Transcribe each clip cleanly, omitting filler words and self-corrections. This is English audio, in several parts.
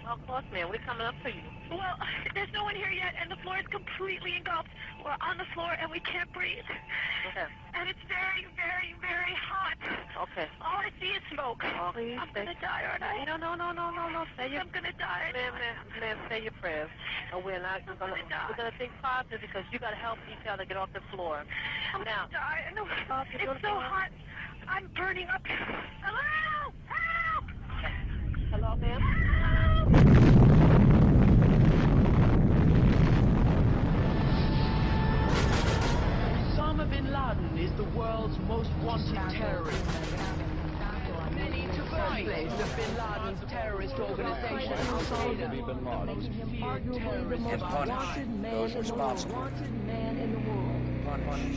Of course, ma'am. We're coming up to you. Well, there's no one here yet, and the floor is completely engulfed. We're on the floor, and we can't breathe. Okay. And it's very, very, very hot. Okay. All I see is smoke. Oh, please I'm going to die, aren't I? No. Say your... I'm going to die. Ma'am, say your prayers. And we're not going to... We're going to think positive because you got to help each other get off the floor. I'm going to die. I know. It's so hot. I'm burning up. Hello? Help! Hello, ma'am? Osama bin Laden is the world's most wanted terrorist. Many to fight the Bin Laden's terrorist organization, Al-Qaeda, the most feared terrorist and punish those responsible.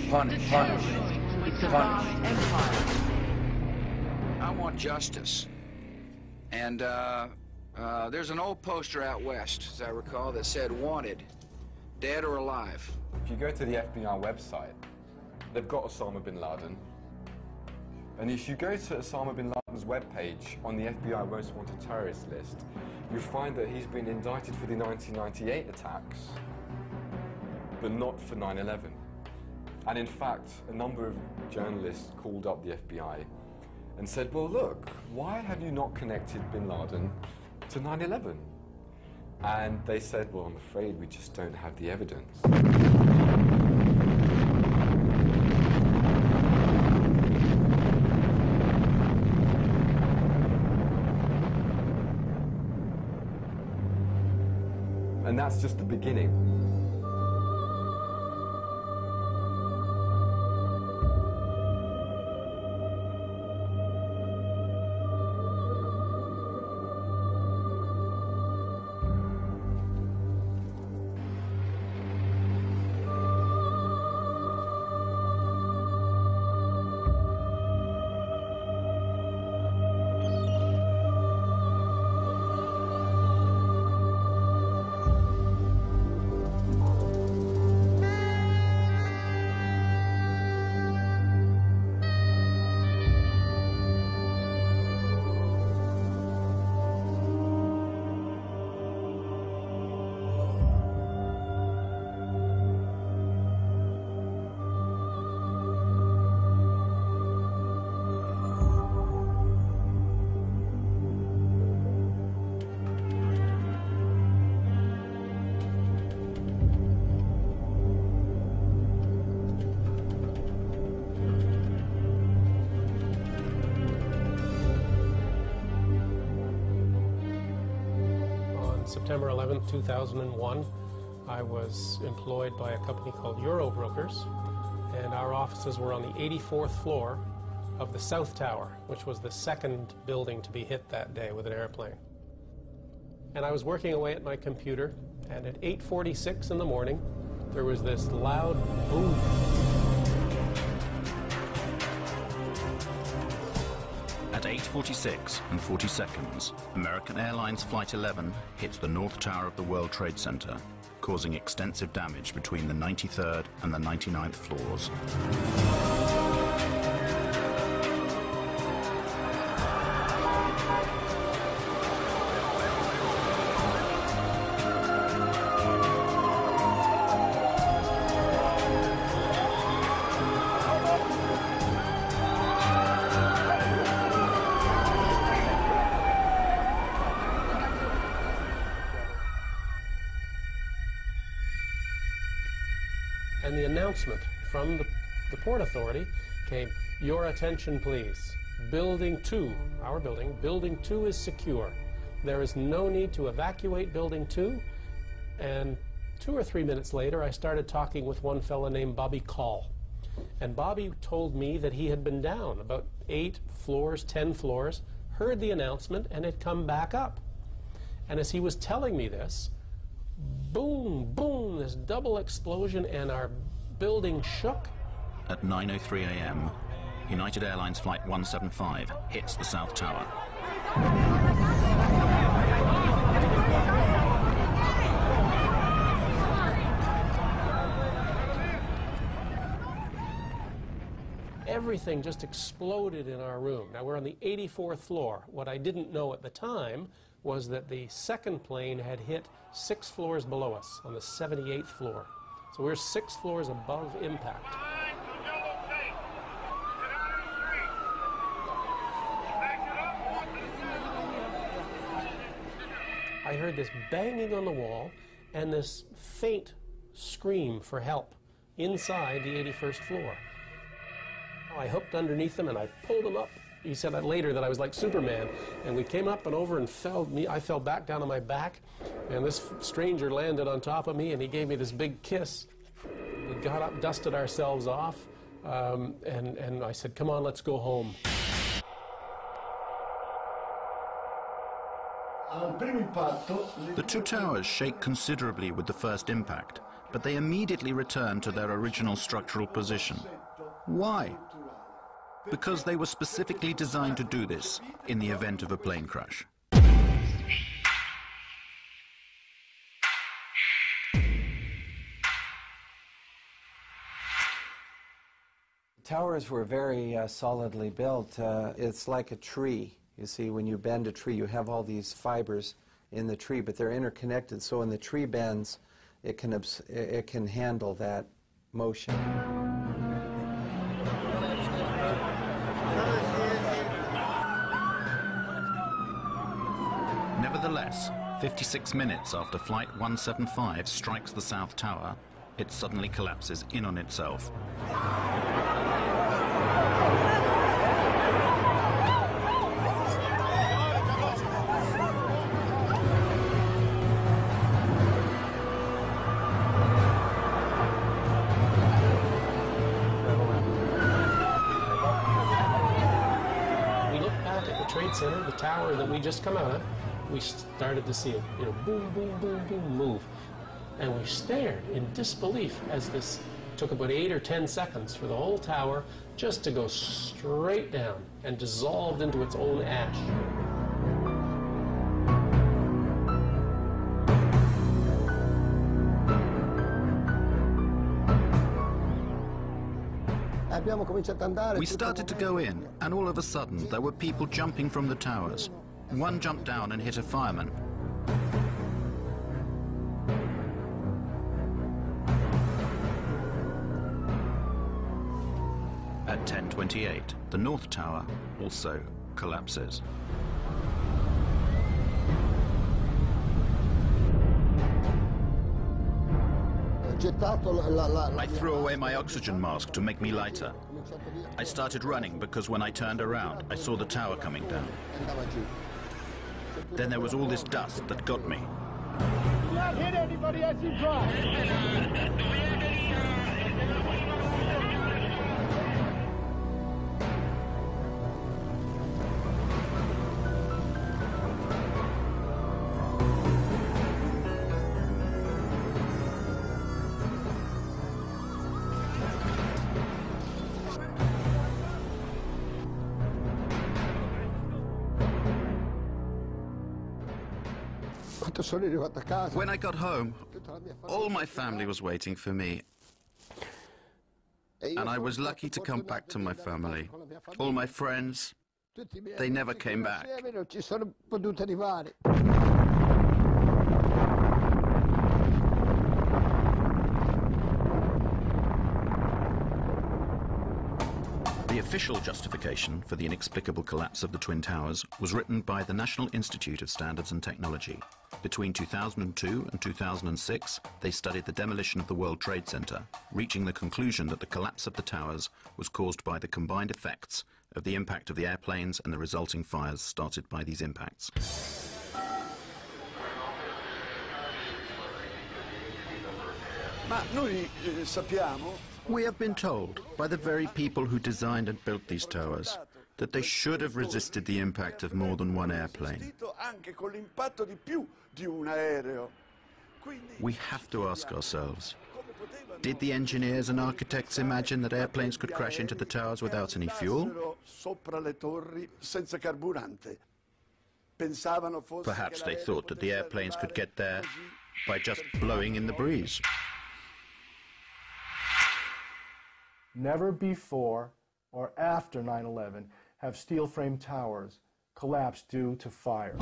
Punish. Empire. I want justice. And there's an old poster out west, as I recall, that said wanted, dead or alive. If you go to the FBI website, they've got Osama bin Laden. And if you go to Osama bin Laden's webpage on the FBI Most Wanted Terrorist list, you'll find that he's been indicted for the 1998 attacks, but not for 9/11. And in fact, a number of journalists called up the FBI and said, well, look, why have you not connected bin Laden to 9/11? And they said, well, I'm afraid we just don't have the evidence. And that's just the beginning. September 11th, 2001, I was employed by a company called Eurobrokers, and our offices were on the 84th floor of the South Tower, which was the second building to be hit that day with an airplane. And I was working away at my computer, and at 8:46 in the morning, there was this loud boom. At 8:46 and 40 seconds, American Airlines Flight 11 hits the North Tower of the World Trade Center, causing extensive damage between the 93rd and the 99th floors. And the announcement from the Port Authority came, "Your attention, please. Building 2, our building, Building 2 is secure. There is no need to evacuate Building 2. And 2 or 3 minutes later, I started talking with one fellow named Bobby Call. And Bobby told me that he had been down about 8 floors, 10 floors, heard the announcement, and had come back up. And as he was telling me this, boom, boom, this double explosion, and our building shook. At 9:03 a.m., United Airlines Flight 175 hits the South Tower. Everything just exploded in our room. Now, we're on the 84th floor. What I didn't know at the time was that the second plane had hit 6 floors below us on the 78th floor. So we're 6 floors above impact. I heard this banging on the wall and this faint scream for help inside the 81st floor. I hooked underneath him and I pulled him up. He said later that I was like Superman, and we came up and over and I fell back down on my back, and this stranger landed on top of me and he gave me this big kiss. We got up, dusted ourselves off, and I said, come on, let's go home. The two towers shake considerably with the first impact, but they immediately return to their original structural position. Why? Because they were specifically designed to do this in the event of a plane crash. Towers were very solidly built. It's like a tree. You see, when you bend a tree, you have all these fibers in the tree, but they're interconnected. So when the tree bends, it can handle that motion. Nevertheless, 56 minutes after Flight 175 strikes the South Tower, it suddenly collapses in on itself. Trade Center, the tower that we just come out of, we started to see it, boom, boom, boom, boom, move. And we stared in disbelief as this took about 8 or 10 seconds for the whole tower just to go straight down and dissolved into its own ash. We started to go in, and all of a sudden there were people jumping from the towers. One jumped down and hit a fireman. At 10:28, the North Tower also collapses. I threw away my oxygen mask to make me lighter. I started running because when I turned around, I saw the tower coming down. Then there was all this dust that got me. Do not hit anybody as you drive. When I got home, all my family was waiting for me. And I was lucky to come back to my family. All my friends, they never came back. The official justification for the inexplicable collapse of the Twin Towers was written by the National Institute of Standards and Technology. Between 2002 and 2006, they studied the demolition of the World Trade Center, reaching the conclusion that the collapse of the towers was caused by the combined effects of the impact of the airplanes and the resulting fires started by these impacts. We have been told by the very people who designed and built these towers that they should have resisted the impact of more than one airplane. We have to ask ourselves, did the engineers and architects imagine that airplanes could crash into the towers without any fuel? Perhaps they thought that the airplanes could get there by just blowing in the breeze. Never before or after 9/11 have steel frame towers collapsed due to fire.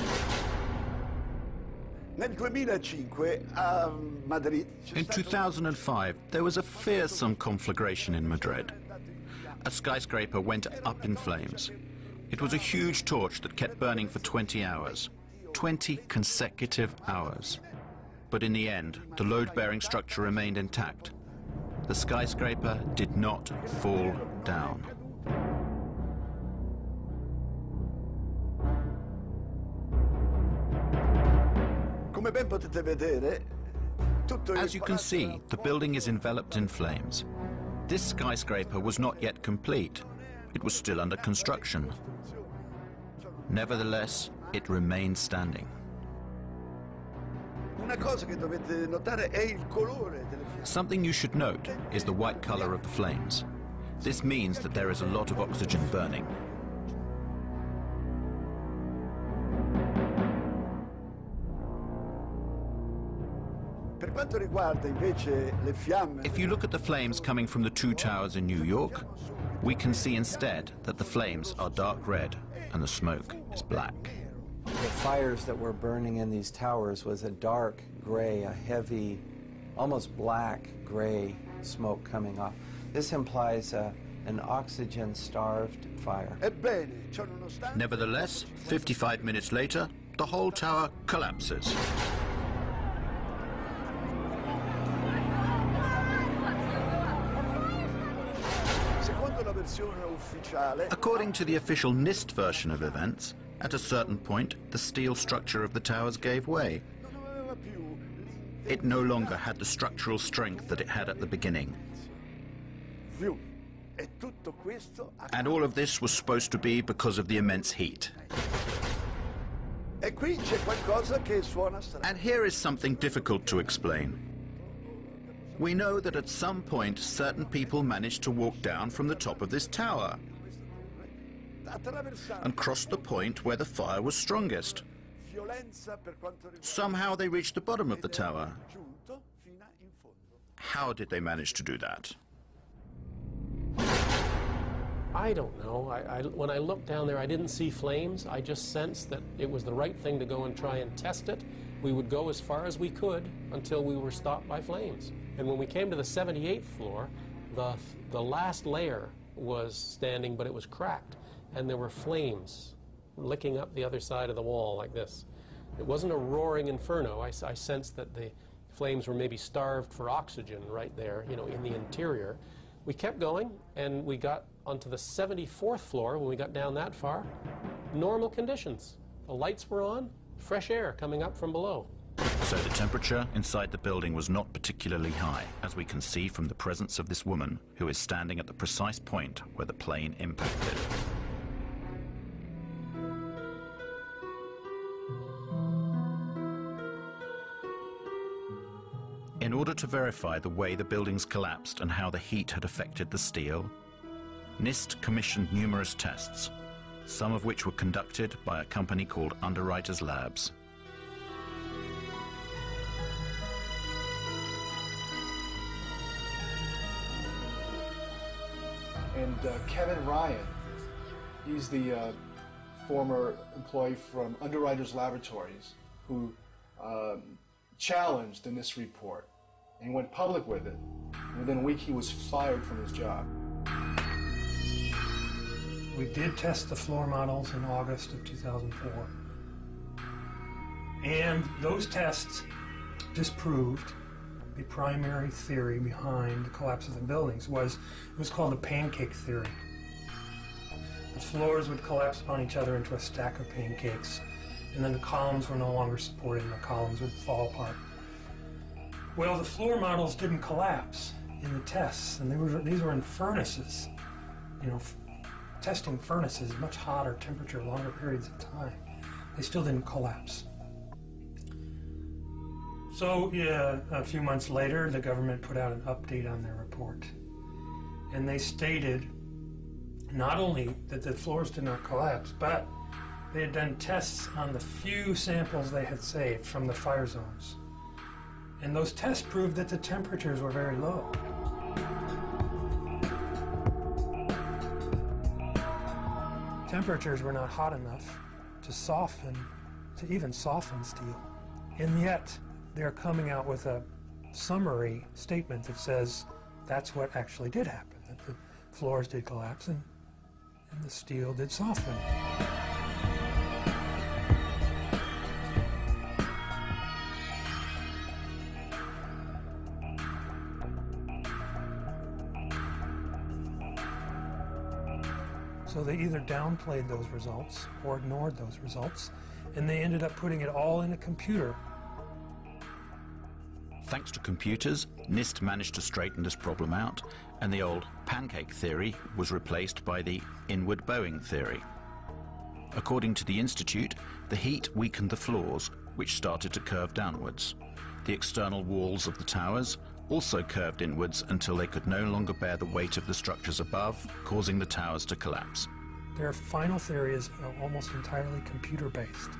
Nel 2005 a Madrid. In 2005, there was a fearsome conflagration in Madrid. A skyscraper went up in flames. It was a huge torch that kept burning for 20 hours. 20 consecutive hours. But in the end, the load-bearing structure remained intact. The skyscraper did not fall down. As you can see, the building is enveloped in flames. This skyscraper was not yet complete. It was still under construction. Nevertheless, it remained standing. Something you should note is the white color of the flames. This means that there is a lot of oxygen burning. If you look at the flames coming from the two towers in New York, we can see instead that the flames are dark red and the smoke is black. The fires that were burning in these towers was a dark gray, a heavy, almost black gray smoke coming off. This implies an oxygen-starved fire. Nevertheless, 55 minutes later, the whole tower collapses. According to the official NIST version of events, at a certain point, the steel structure of the towers gave way. It no longer had the structural strength that it had at the beginning. And all of this was supposed to be because of the immense heat. And here is something difficult to explain. We know that at some point certain people managed to walk down from the top of this tower and cross the point where the fire was strongest. Somehow they reached the bottom of the tower. How did they manage to do that? I don't know. When I looked down there, I didn't see flames. I just sensed that it was the right thing to go and try and test it. We would go as far as we could until we were stopped by flames. And when we came to the 78th floor, the last layer was standing, but it was cracked. And there were flames licking up the other side of the wall like this. It wasn't a roaring inferno. I sensed that the flames were maybe starved for oxygen right there, you know, in the interior. We kept going, and we got onto the 74th floor. When we got down that far, normal conditions. The lights were on, fresh air coming up from below. So the temperature inside the building was not particularly high, as we can see from the presence of this woman who is standing at the precise point where the plane impacted. In order to verify the way the buildings collapsed and how the heat had affected the steel, NIST commissioned numerous tests, some of which were conducted by a company called Underwriters Labs. And Kevin Ryan, he's the former employee from Underwriters Laboratories who challenged the NIST report. And he went public with it. And within a week, he was fired from his job. We did test the floor models in August of 2004. And those tests disproved the primary theory behind the collapse of the buildings. It was called the pancake theory. The floors would collapse upon each other into a stack of pancakes, and then the columns were no longer supported and the columns would fall apart. Well, the floor models didn't collapse in the tests, and these were in furnaces. You know, testing furnaces, much hotter temperature, longer periods of time. They still didn't collapse. So, yeah, a few months later, the government put out an update on their report. And they stated not only that the floors did not collapse, but they had done tests on the few samples they had saved from the fire zones. And those tests proved that the temperatures were very low. Temperatures were not hot enough to even soften steel. And yet, they're coming out with a summary statement that says that's what actually did happen, that the floors did collapse and the steel did soften. So they either downplayed those results or ignored those results, and they ended up putting it all in a computer. Thanks to computers, NIST managed to straighten this problem out, and the old pancake theory was replaced by the inward bowing theory. According to the Institute, the heat weakened the floors, which started to curve downwards. The external walls of the towers also curved inwards until they could no longer bear the weight of the structures above, causing the towers to collapse. Their final theory is almost entirely computer-based.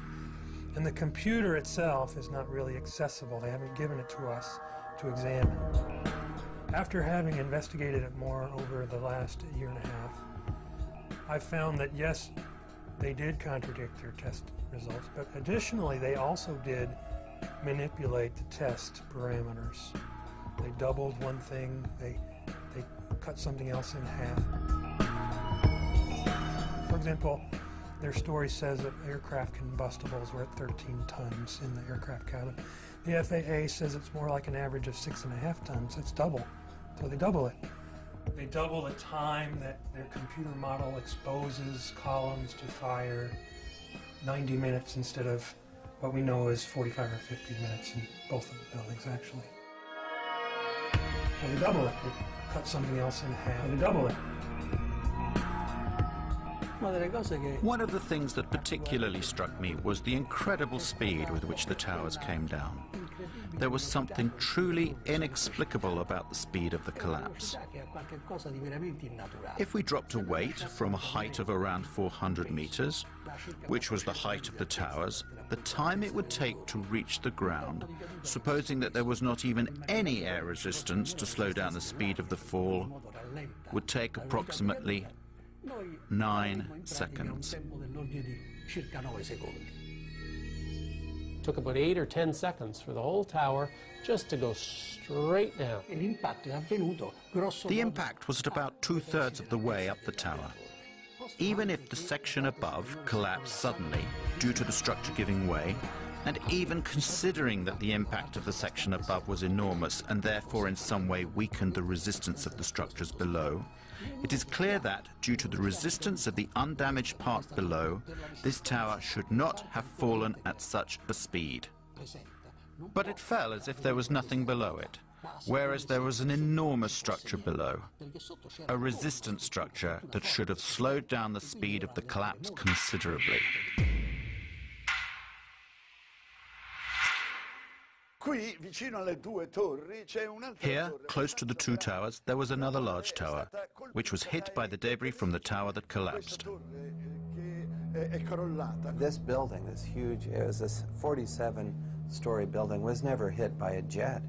And the computer itself is not really accessible. They haven't given it to us to examine. After having investigated it more over the last year and a half, I found that yes, they did contradict their test results, but additionally they also did manipulate the test parameters. They doubled one thing, they cut something else in half. For example, their story says that aircraft combustibles were at 13 tons in the aircraft cabin. The FAA says it's more like an average of 6.5 tons. It's double. So they double it. They double the time that their computer model exposes columns to fire, 90 minutes instead of what we know is 45 or 50 minutes in both of the buildings, actually. And they double it. They cut something else in half. And they double it. One of the things that particularly struck me was the incredible speed with which the towers came down. There was something truly inexplicable about the speed of the collapse. If we dropped a weight from a height of around 400 meters, which was the height of the towers, the time it would take to reach the ground, supposing that there was not even any air resistance to slow down the speed of the fall, would take approximately 9 seconds. It took about 8 or 10 seconds for the whole tower just to go straight down. The impact was at about 2/3 of the way up the tower. Even if the section above collapsed suddenly due to the structure giving way, and even considering that the impact of the section above was enormous and therefore in some way weakened the resistance of the structures below, it is clear that, due to the resistance of the undamaged part below, this tower should not have fallen at such a speed. But it fell as if there was nothing below it, whereas there was an enormous structure below, a resistant structure that should have slowed down the speed of the collapse considerably. Here, close to the two towers, there was another large tower, which was hit by the debris from the tower that collapsed. This building, this huge, it was this 47-story building, was never hit by a jet.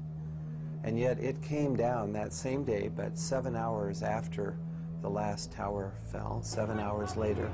And yet it came down that same day, but 7 hours after the last tower fell, 7 hours later.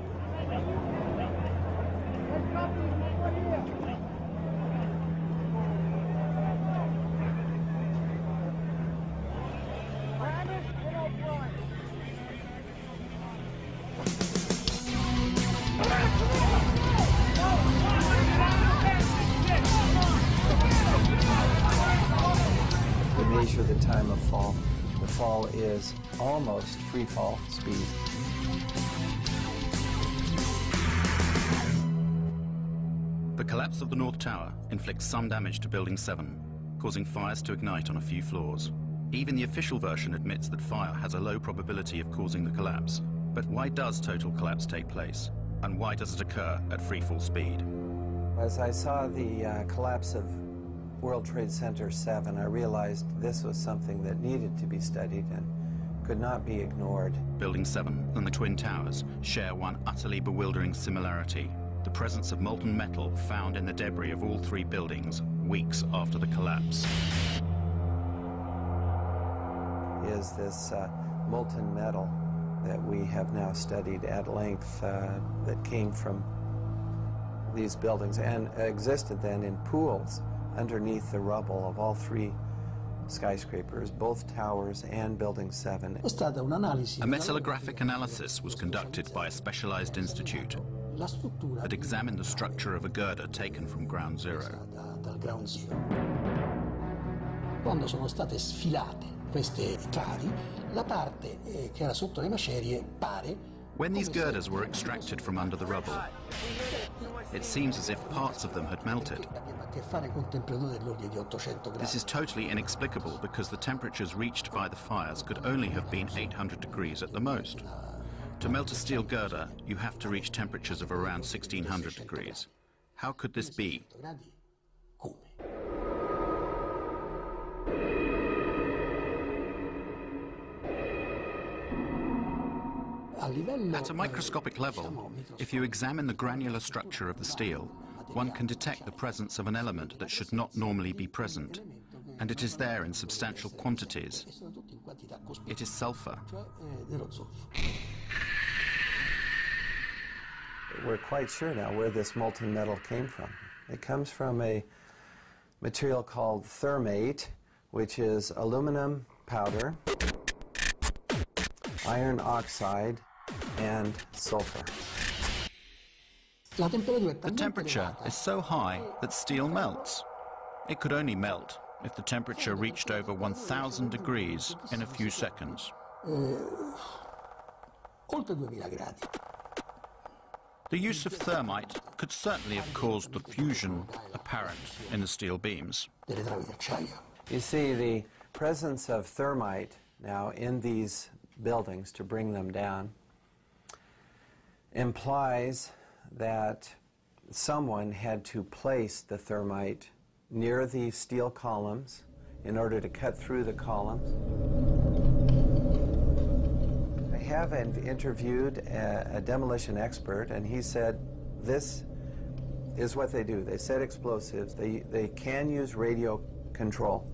Measure the time of fall. The fall is almost free fall speed. The collapse of the North Tower inflicts some damage to Building 7, causing fires to ignite on a few floors. Even the official version admits that fire has a low probability of causing the collapse. But why does total collapse take place? And why does it occur at free fall speed? As I saw the collapse of World Trade Center 7, I realized this was something that needed to be studied and could not be ignored. Building 7 and the Twin Towers share one utterly bewildering similarity: the presence of molten metal found in the debris of all three buildings weeks after the collapse. Is this molten metal that we have now studied at length that came from these buildings and existed then in pools underneath the rubble of all three skyscrapers, both towers and Building 7. A metallographic analysis was conducted by a specialized institute that examined the structure of a girder taken from ground zero. Quando sono state sfilate queste travi, la parte che era sotto le macerie pare. When these girders were extracted from under the rubble, it seems as if parts of them had melted. This is totally inexplicable because the temperatures reached by the fires could only have been 800 degrees at the most. To melt a steel girder, you have to reach temperatures of around 1600 degrees. How could this be? At a microscopic level, if you examine the granular structure of the steel, one can detect the presence of an element that should not normally be present, and it is there in substantial quantities. It is sulfur. We're quite sure now where this molten metal came from. It comes from a material called thermate, which is aluminum powder, iron oxide, and sulfur. The temperature is so high that steel melts. It could only melt if the temperature reached over 1000 degrees in a few seconds. The use of thermite could certainly have caused the fusion apparent in the steel beams. You see, the presence of thermite now in these buildings to bring them down implies that someone had to place the thermite near the steel columns in order to cut through the columns. I have interviewed a demolition expert, and he said this is what they do. They set explosives. They can use radio control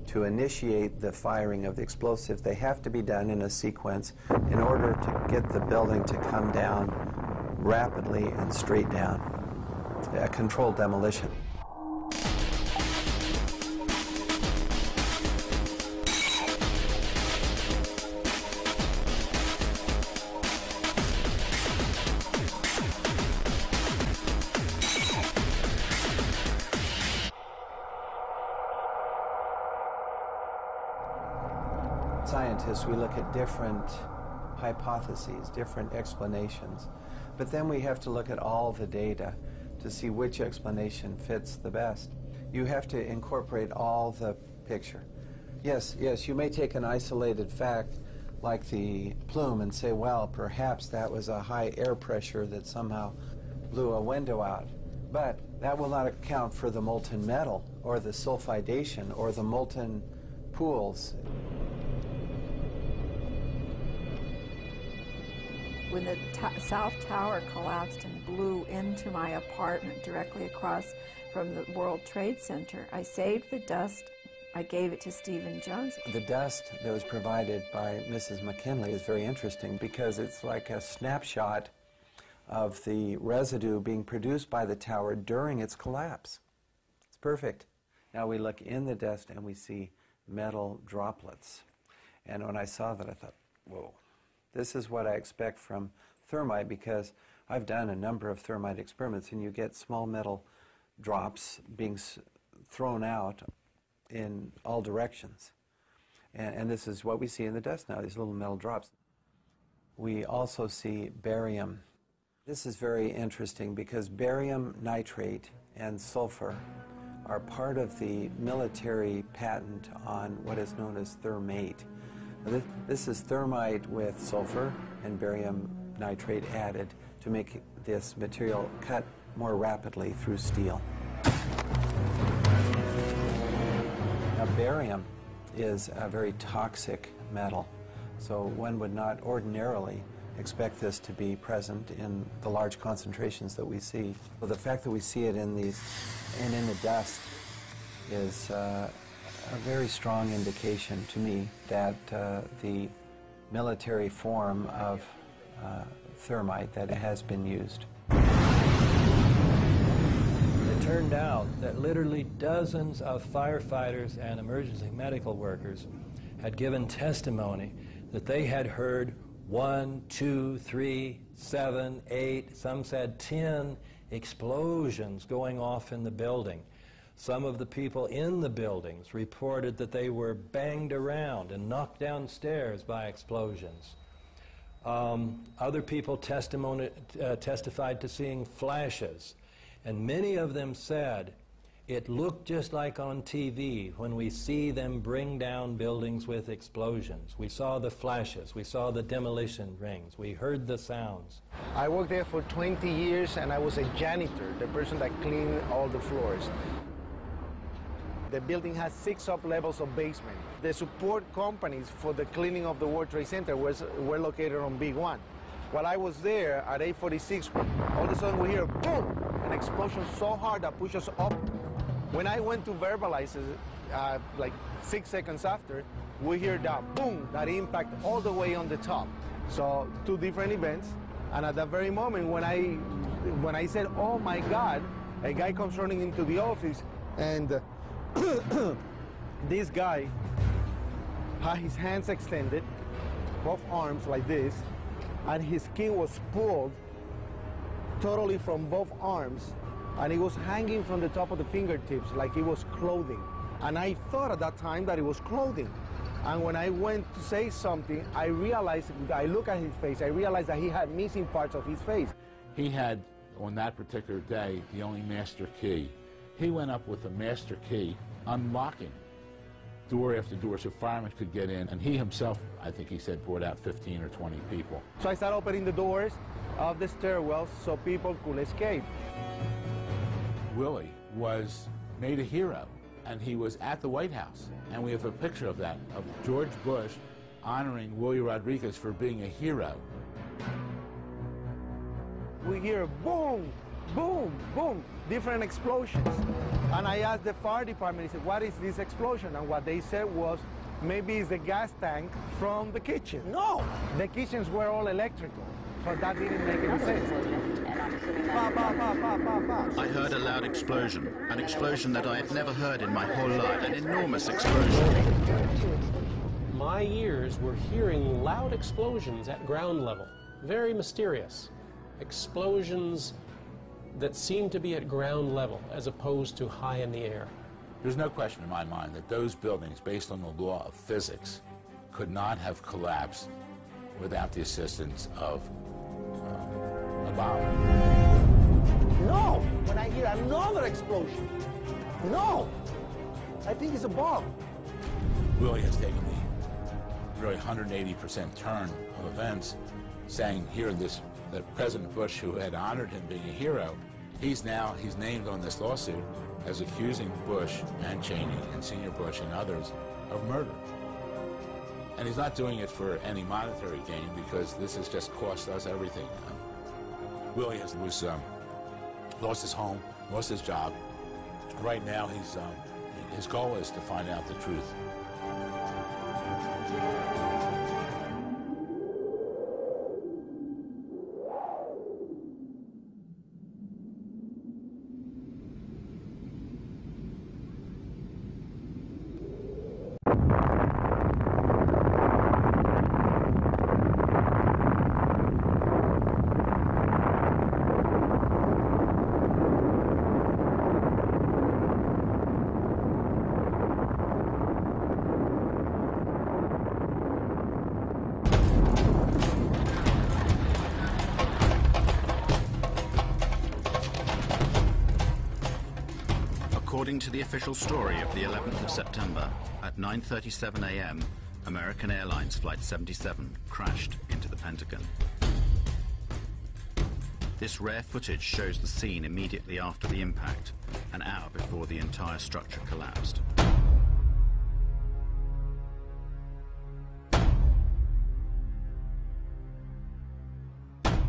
to initiate the firing of the explosives. They have to be done in a sequence in order to get the building to come down rapidly and straight down. A controlled demolition. Scientists, we look at different hypotheses, different explanations, but then we have to look at all the data to see which explanation fits the best. You have to incorporate all the picture. Yes, you may take an isolated fact like the plume and say, well, perhaps that was a high air pressure that somehow blew a window out, but that will not account for the molten metal or the sulfidation or the molten pools. When the South Tower collapsed and blew into my apartment directly across from the World Trade Center, I saved the dust. I gave it to Stephen Jones. The dust that was provided by Mrs. McKinley is very interesting because it's like a snapshot of the residue being produced by the tower during its collapse. It's perfect. Now we look in the dust and we see metal droplets. And when I saw that, I thought, whoa. This is what I expect from thermite because I've done a number of thermite experiments and you get small metal drops being thrown out in all directions. And this is what we see in the dust now, these little metal drops. We also see barium. This is very interesting because barium nitrate and sulfur are part of the military patent on what is known as thermate. This is thermite with sulfur and barium nitrate added to make this material cut more rapidly through steel. Now, barium is a very toxic metal, so one would not ordinarily expect this to be present in the large concentrations that we see. Well, the fact that we see it in these and in the dust is a very strong indication to me that the military form of thermite that has been used. The turned out that literally dozens of firefighters and emergency medical workers had given testimony that they had heard 1, 2, 3, 7, 8, some said 10 explosions going off in the building. Some of the people in the buildings reported that they were banged around and knocked downstairs by explosions. Other people testified to seeing flashes, and many of them said, it looked just like on TV when we see them bring down buildings with explosions. We saw the flashes, we saw the demolition rings, we heard the sounds. I worked there for 20 years and I was a janitor, the person that cleaned all the floors. The building has 6 up-levels of basement. The support companies for the cleaning of the World Trade Center were located on Big 1. While I was there at 8:46, all of a sudden we hear boom, an explosion so hard that pushed us up. When I went to verbalize it, like 6 seconds after, we hear that boom, that impact all the way on the top. So 2 different events, and at that very moment when I said, oh my God, a guy comes running into the office, and this guy had his hands extended, both arms like this, and his skin was pulled totally from both arms, and it was hanging from the top of the fingertips like it was clothing. And I thought at that time that it was clothing. And when I went to say something, I realized, I looked at his face, I realized that he had missing parts of his face. He had, on that particular day, the only master key. He went up with a master key, unlocking door after door so firemen could get in, and he himself, I think he said, brought out 15 or 20 people. So I started opening the doors of the stairwells so people could escape. Willie was made a hero, and he was at the White House, and we have a picture of that, of George Bush honoring Willie Rodriguez for being a hero. We hear boom, boom, boom, different explosions. And I asked the fire department, I said, what is this explosion? And what they said was, maybe it's the gas tank from the kitchen. No, the kitchens were all electrical, so that didn't make any sense. I heard a loud explosion, an explosion that I had never heard in my whole life, an enormous explosion. My ears were hearing loud explosions at ground level, very mysterious. Explosions that seemed to be at ground level as opposed to high in the air. There's no question in my mind that those buildings, based on the law of physics, could not have collapsed without the assistance of a bomb. No! When I hear another explosion, no! I think it's a bomb. Willie has taken the really 180% turn of events, saying here that President Bush, who had honored him being a hero, he's named on this lawsuit as accusing Bush and Cheney and Senior Bush and others of murder. And he's not doing it for any monetary gain, because this has just cost us everything. Willie has lost his home, lost his job. Right now, his goal is to find out the truth. According to the official story of the 11th of September, at 9:37 a.m., American Airlines Flight 77 crashed into the Pentagon. This rare footage shows the scene immediately after the impact, an hour before the entire structure collapsed.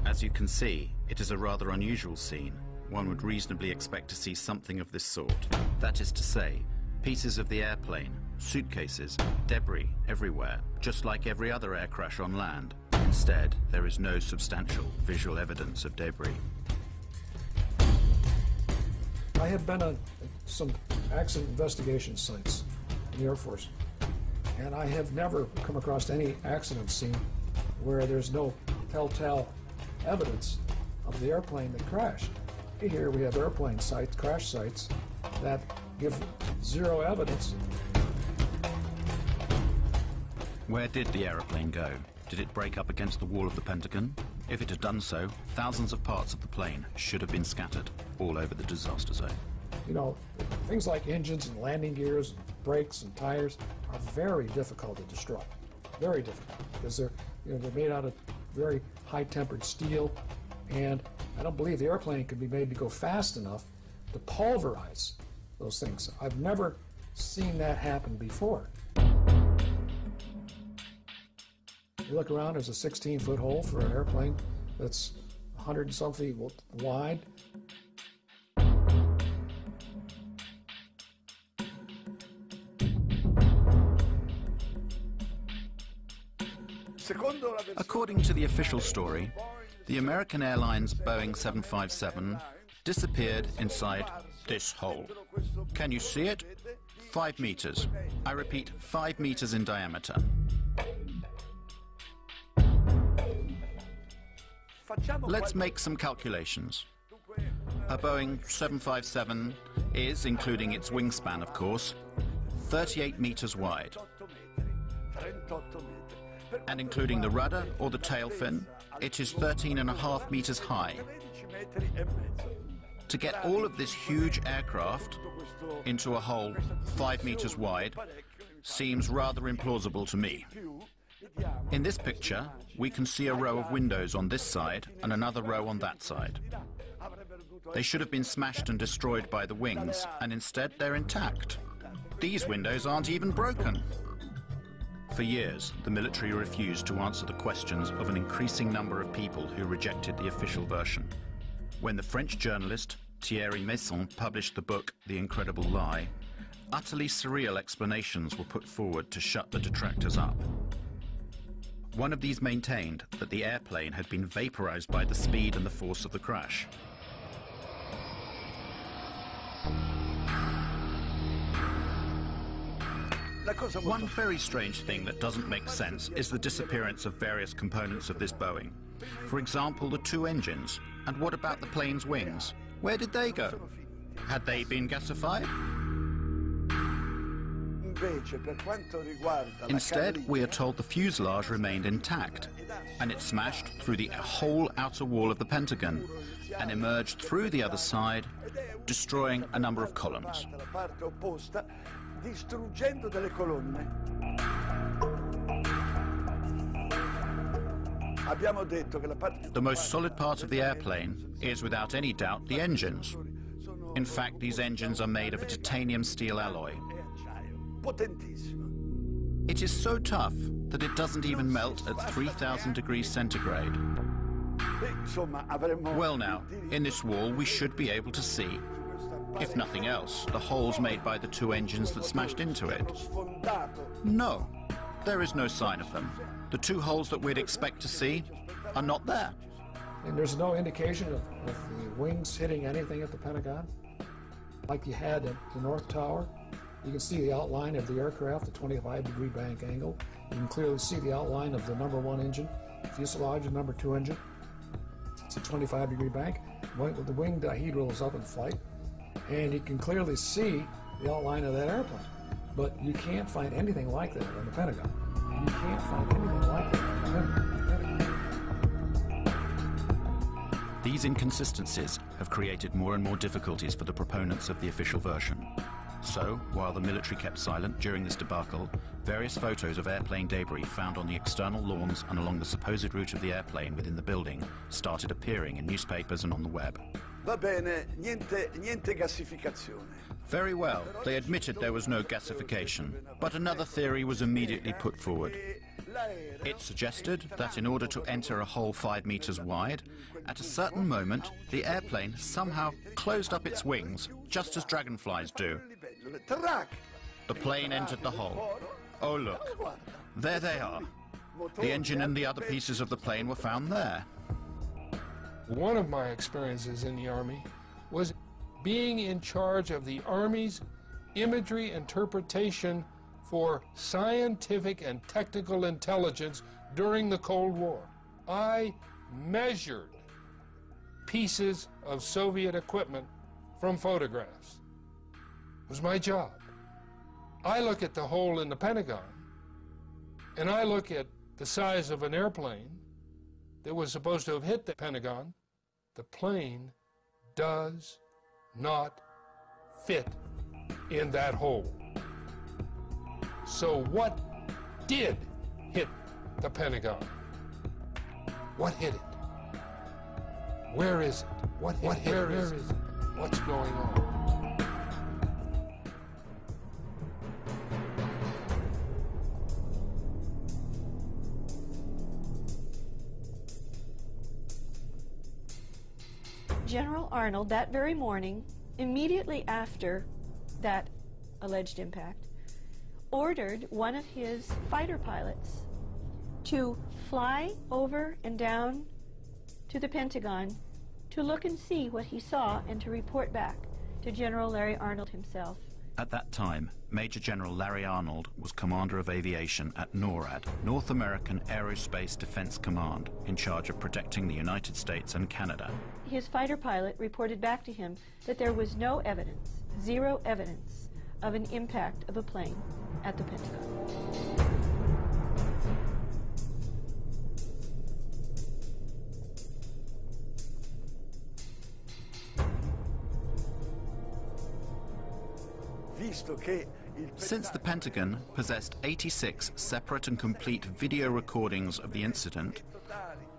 As you can see, it is a rather unusual scene. One would reasonably expect to see something of this sort. That is to say, pieces of the airplane, suitcases, debris everywhere, just like every other air crash on land. Instead, there is no substantial visual evidence of debris. I have been on some accident investigation sites in the Air Force, and I have never come across any accident scene where there's no telltale evidence of the airplane that crashed. Here we have airplane sites, crash sites, that give zero evidence. Where did the aeroplane go? Did it break up against the wall of the Pentagon? If it had done so, thousands of parts of the plane should have been scattered all over the disaster zone. You know, things like engines and landing gears, brakes and tires are very difficult to destroy. Very difficult, because they're made out of very high-tempered steel, and I don't believe the airplane could be made to go fast enough to pulverize those things. I've never seen that happen before. You look around, there's a 16-foot hole for an airplane that's 100 and some feet wide. According to the official story, the American Airlines Boeing 757 disappeared inside this hole. Can you see it? 5 meters. I repeat, 5 meters in diameter. Let's make some calculations. A Boeing 757 is, including its wingspan of course, 38 meters wide. And including the rudder or the tail fin, it is 13.5 meters high. To get all of this huge aircraft into a hole 5 meters wide seems rather implausible to me. In this picture, we can see a row of windows on this side and another row on that side. They should have been smashed and destroyed by the wings, and instead they're intact. These windows aren't even broken. For years, the military refused to answer the questions of an increasing number of people who rejected the official version. When the French journalist Thierry Meyssan published the book The Incredible Lie, utterly surreal explanations were put forward to shut the detractors up. One of these maintained that the airplane had been vaporized by the speed and the force of the crash. One very strange thing that doesn't make sense is the disappearance of various components of this Boeing. For example, the 2 engines. And what about the plane's wings? Where did they go? Had they been gasified? Instead, we are told the fuselage remained intact, and it smashed through the whole outer wall of the Pentagon and emerged through the other side, destroying a number of columns. The most solid part of the airplane is without any doubt the engines. In fact, these engines are made of a titanium steel alloy. It is so tough that it doesn't even melt at 3,000 degrees centigrade. Well now, in this wall we should be able to see, if nothing else, the holes made by the 2 engines that smashed into it. No, there is no sign of them. The 2 holes that we'd expect to see are not there. And there's no indication of the wings hitting anything at the Pentagon? Like you had at the North Tower? You can see the outline of the aircraft, the 25-degree bank angle. You can clearly see the outline of the number 1 engine, fuselage, and number 2 engine. It's a 25-degree bank. The wing dihedral is up in flight, and you can clearly see the outline of that airplane. But you can't find anything like that in the Pentagon. You can't find anything like that in the Pentagon. These inconsistencies have created more and more difficulties for the proponents of the official version. So, while the military kept silent during this debacle, various photos of airplane debris found on the external lawns and along the supposed route of the airplane within the building started appearing in newspapers and on the web. Va bene, niente gassificazione. Very well, they admitted there was no gasification, but another theory was immediately put forward. It suggested that in order to enter a hole 5 meters wide, at a certain moment, the airplane somehow closed up its wings, just as dragonflies do. The plane entered the hole. Oh look, there they are. The engine and the other pieces of the plane were found there. One of my experiences in the Army was being in charge of the Army's imagery interpretation for scientific and technical intelligence during the Cold War. I measured pieces of Soviet equipment from photographs. It was my job. I look at the hole in the Pentagon, and I look at the size of an airplane that was supposed to have hit the Pentagon. The plane does not fit in that hole. So what did hit the Pentagon? What hit it? Where is it? What hit it? Where is it? What's going on? General Arnold, that very morning, immediately after that alleged impact, ordered one of his fighter pilots to fly over and down to the Pentagon to look and see what he saw and to report back to General Larry Arnold himself. At that time, Major General Larry Arnold was Commander of Aviation at NORAD, North American Aerospace Defense Command, in charge of protecting the United States and Canada. His fighter pilot reported back to him that there was no evidence, zero evidence, of an impact of a plane at the Pentagon. Since the Pentagon possessed 86 separate and complete video recordings of the incident,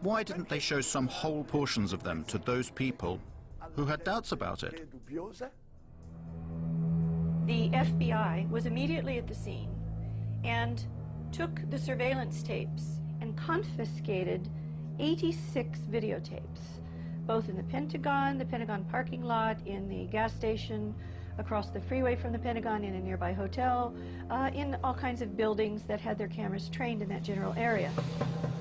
why didn't they show some whole portions of them to those people who had doubts about it? The FBI was immediately at the scene and took the surveillance tapes and confiscated 86 videotapes, both in the Pentagon parking lot, in the gas station, across the freeway from the Pentagon, in a nearby hotel, in all kinds of buildings that had their cameras trained in that general area.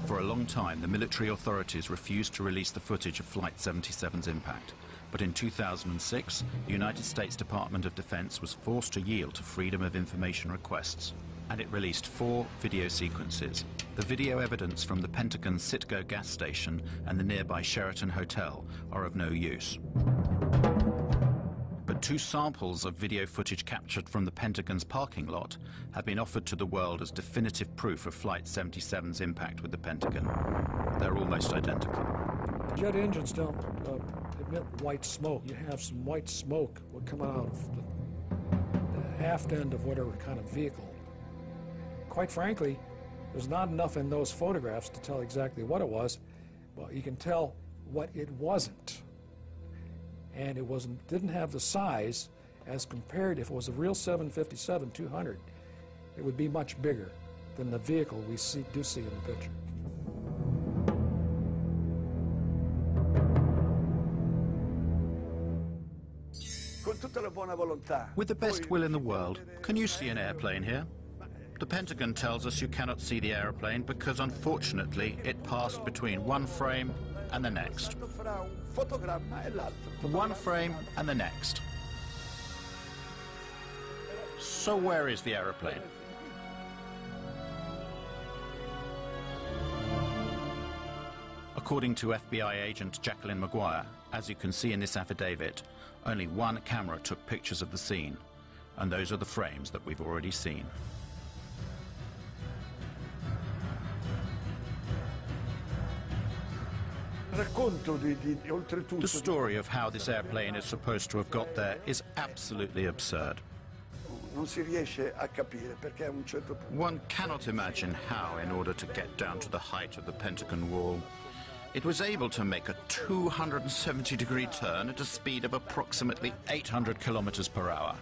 For a long time, the military authorities refused to release the footage of Flight 77's impact. But in 2006, the United States Department of Defense was forced to yield to Freedom of Information requests, and it released 4 video sequences. The video evidence from the Pentagon Citgo gas station and the nearby Sheraton Hotel are of no use. But 2 samples of video footage captured from the Pentagon's parking lot have been offered to the world as definitive proof of Flight 77's impact with the Pentagon. They're almost identical. Jet engines don't emit white smoke. You have some white smoke would come out of the aft end of whatever kind of vehicle. Quite frankly, there's not enough in those photographs to tell exactly what it was, but you can tell what it wasn't. And it didn't have the size as compared, if it was a real 757-200, it would be much bigger than the vehicle we do see in the picture. With the best will in the world, can you see an airplane here? The Pentagon tells us you cannot see the airplane because, unfortunately, it passed between one frame and the next. One frame and the next. So where is the aeroplane? According to FBI agent Jacqueline Maguire, as you can see in this affidavit, only one camera took pictures of the scene, and those are the frames that we've already seen. The story of how this airplane is supposed to have got there is absolutely absurd. One cannot imagine how, in order to get down to the height of the Pentagon wall, it was able to make a 270-degree turn at a speed of approximately 800 kilometers per hour.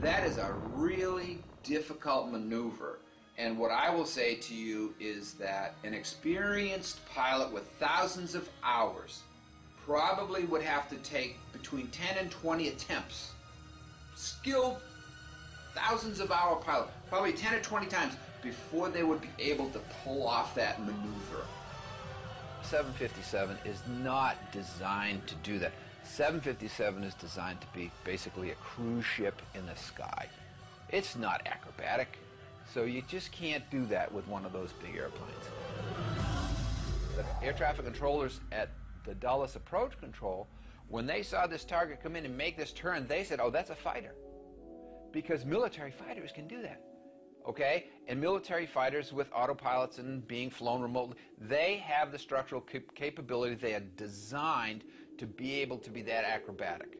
That is a really difficult maneuver. And what I will say to you is that an experienced pilot with thousands of hours probably would have to take between 10 and 20 attempts. Skilled, thousands of hour pilot, probably 10 or 20 times before they would be able to pull off that maneuver. 757 is not designed to do that. 757 is designed to be basically a cruise ship in the sky. It's not acrobatic, so you just can't do that with one of those big airplanes. The air traffic controllers at the Dulles Approach Control, when they saw this target come in and make this turn, they said, oh, that's a fighter. Because military fighters can do that, okay? And military fighters with autopilots and being flown remotely, they have the structural capability. They are designed to be able to be that acrobatic.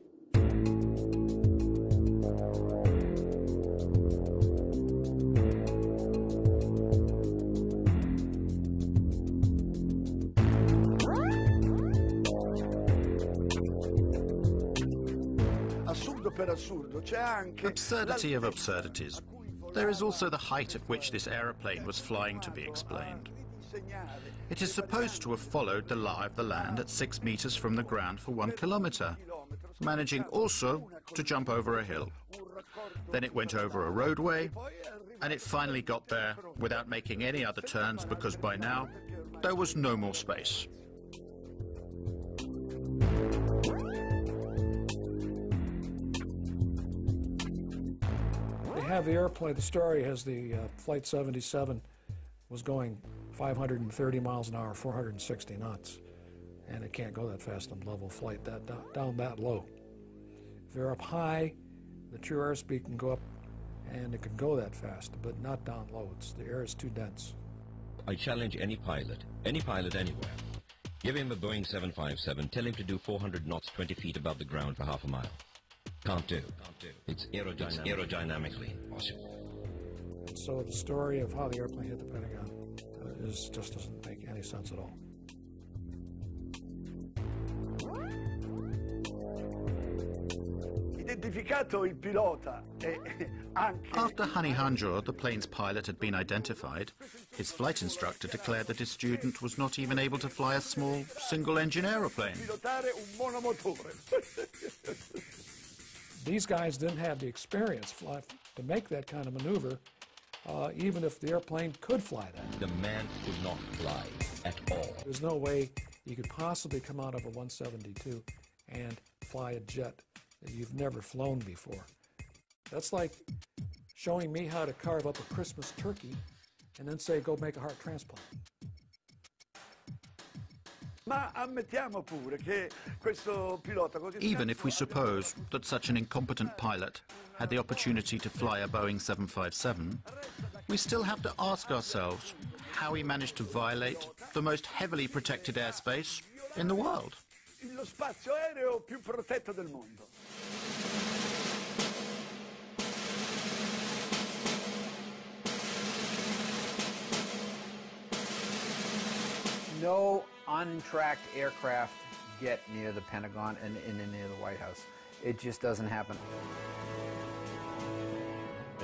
Absurdity of absurdities. There is also the height at which this aeroplane was flying to be explained. It is supposed to have followed the lie of the land at 6 meters from the ground for 1 kilometer, managing also to jump over a hill. Then it went over a roadway, and it finally got there without making any other turns because by now there was no more space. Have the airplane, the story has the Flight 77 was going 530 miles an hour, 460 knots, and it can't go that fast on level flight, down that low. If you're up high, the true airspeed can go up and it can go that fast, but not down low. The air is too dense. I challenge any pilot anywhere. Give him a Boeing 757, tell him to do 400 knots 20 feet above the ground for half a mile. Can't do. It's aerodynamically impossible. And so the story of how the airplane hit the Pentagon just doesn't make any sense at all. After Hani Hanjour, the plane's pilot, had been identified, his flight instructor declared that his student was not even able to fly a small single-engine aeroplane. These guys didn't have the experience to make that kind of maneuver, even if the airplane could fly that. The man could not fly at all. There's no way you could possibly come out of a 172 and fly a jet that you've never flown before. That's like showing me how to carve up a Christmas turkey and then say, go make a heart transplant. Even if we suppose that such an incompetent pilot had the opportunity to fly a Boeing 757, we still have to ask ourselves how he managed to violate the most heavily protected airspace in the world. Lo spazio aereo più protetto del mondo. No untracked aircraft get near the Pentagon and near the White House. It just doesn't happen.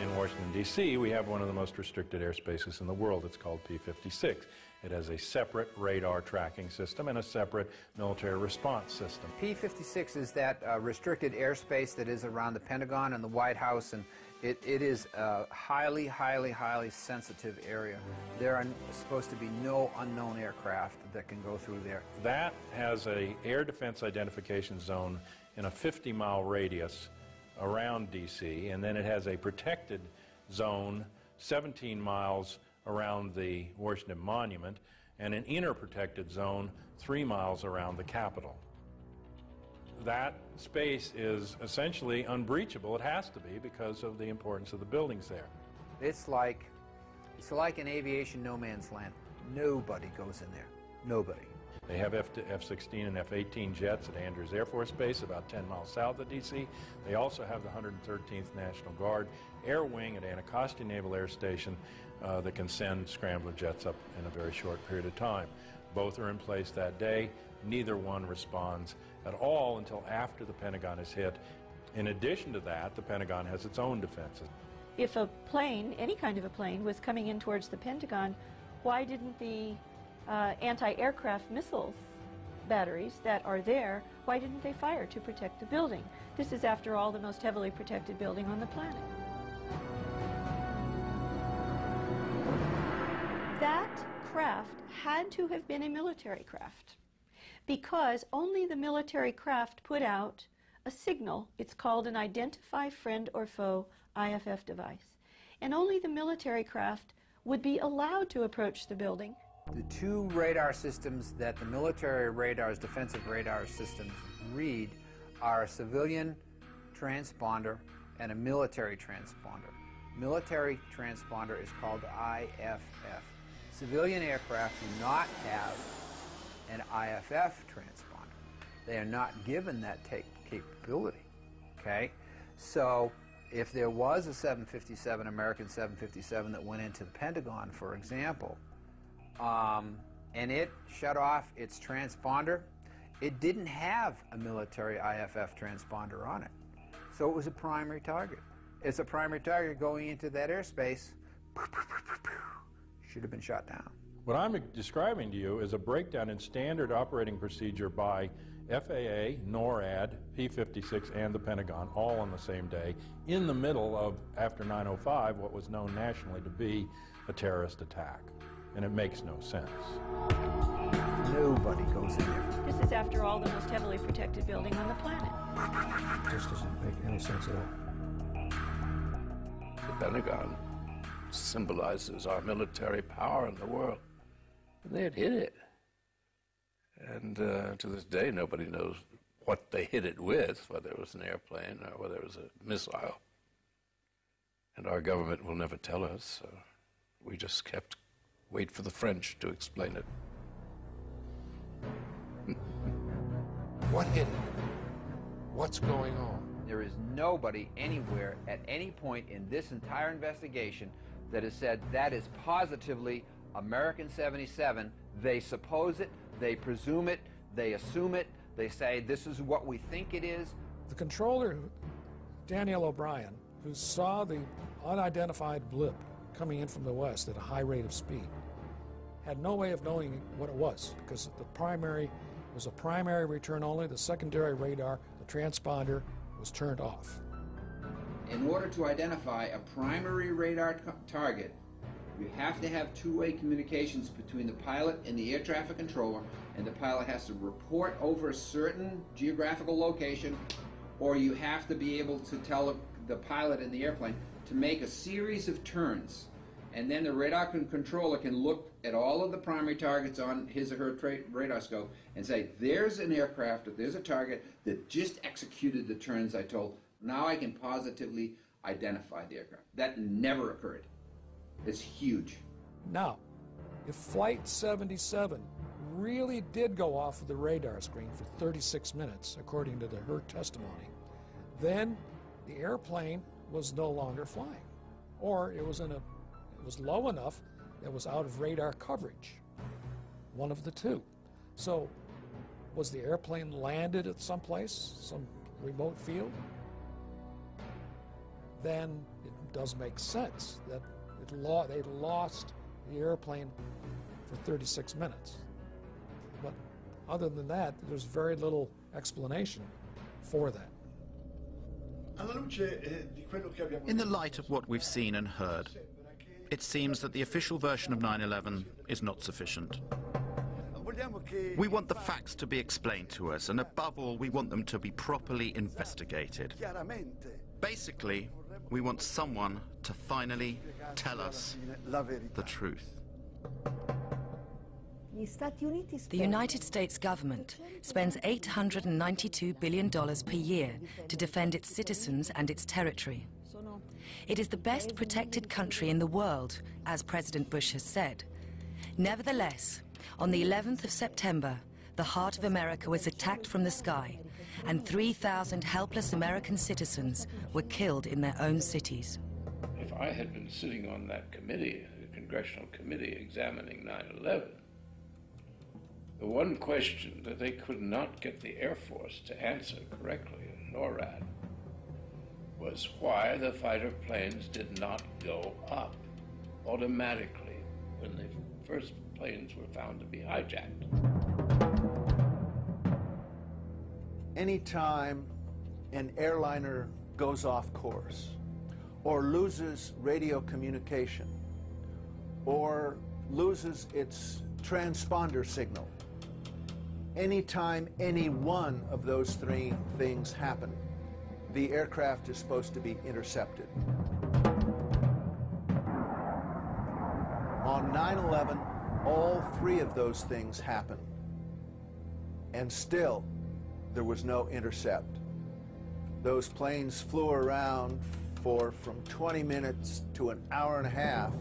In Washington, D.C., we have one of the most restricted airspaces in the world. It's called P-56. It has a separate radar tracking system and a separate military response system. P-56 is that restricted airspace that is around the Pentagon and the White House, and it is a highly, highly, highly sensitive area. There are supposed to be no unknown aircraft that can go through there. That has an air defense identification zone in a 50-mile radius around D.C., and then it has a protected zone 17 miles around the Washington Monument and an inner protected zone 3 miles around the Capitol. That space is essentially unbreachable. It has to be because of the importance of the buildings there. It's like an aviation no man's land. Nobody goes in there. Nobody. They have F-16 and F-18 jets at Andrews Air Force Base about 10 miles south of D.C. They also have the 113th National Guard Air Wing at Anacostia Naval Air Station that can send scrambler jets up in a very short period of time. Both are in place that day. Neither one responds at all until after the Pentagon is hit. In addition to that, the Pentagon has its own defenses. If a plane, any kind of a plane, was coming in towards the Pentagon, why didn't the anti-aircraft missiles batteries that are there, why didn't they fire to protect the building? This is, after all, the most heavily protected building on the planet. That craft had to have been a military craft, because only the military craft put out a signal. It's called an Identify Friend or Foe IFF device. And only the military craft would be allowed to approach the building. The two radar systems that the military radars, defensive radar systems, read are a civilian transponder and a military transponder. Military transponder is called IFF. Civilian aircraft do not have an IFF transponder. They are not given that capability, okay? So if there was a 757, American 757 that went into the Pentagon, for example, and it shut off its transponder, it didn't have a military IFF transponder on it. So it was a primary target. It's a primary target going into that airspace, should have been shot down. What I'm describing to you is a breakdown in standard operating procedure by FAA, NORAD, P-56, and the Pentagon, all on the same day, in the middle of, after 9/05, what was known nationally to be a terrorist attack. And it makes no sense. Nobody goes in there. This is, after all, the most heavily protected building on the planet. This doesn't make any sense at all. The Pentagon symbolizes our military power in the world. And they had hit it. And to this day, nobody knows what they hit it with, whether it was an airplane or whether it was a missile. And our government will never tell us. So we just kept wait for the French to explain it. What hit it? What's going on? There is nobody anywhere at any point in this entire investigation that has said that is positively American 77. They suppose it, they presume it, they assume it, they say this is what we think it is. The controller, Daniel O'Brien, who saw the unidentified blip coming in from the west at a high rate of speed, had no way of knowing what it was, because the primary was a primary return only. The secondary radar, the transponder, was turned off. In order to identify a primary radar target, you have to have two-way communications between the pilot and the air traffic controller, and the pilot has to report over a certain geographical location, or you have to be able to tell the pilot in the airplane to make a series of turns. And then the radar controller can look at all of the primary targets on his or her radar scope and say, there's an aircraft, there's a target that just executed the turns I told. Now I can positively identify the aircraft. That never occurred. It's huge. Now, if Flight 77 really did go off of the radar screen for 36 minutes, according to her testimony, then the airplane was no longer flying. Or it was low enough that it was out of radar coverage. One of the two. So, was the airplane landed at some place, some remote field? Then it does make sense that they'd lost the airplane for 36 minutes. But other than that, there's very little explanation for that. In the light of what we've seen and heard, it seems that the official version of 9/11 is not sufficient. We want the facts to be explained to us, and above all, we want them to be properly investigated. Basically, we want someone to finally tell us the truth. The United States government spends $892 billion per year to defend its citizens and its territory. It is the best protected country in the world, as President Bush has said. Nevertheless, on the 11th of September, the heart of America was attacked from the sky, and 3,000 helpless American citizens were killed in their own cities. If I had been sitting on that committee, the congressional committee examining 9/11, the one question that they could not get the Air Force to answer correctly, NORAD, was why the fighter planes did not go up automatically when the first planes were found to be hijacked. Anytime an airliner goes off course, or loses radio communication, or loses its transponder signal, anytime any one of those three things happen, the aircraft is supposed to be intercepted. On 9/11, all three of those things happened, and still there was no intercept. Those planes flew around for from 20 minutes to an hour and a half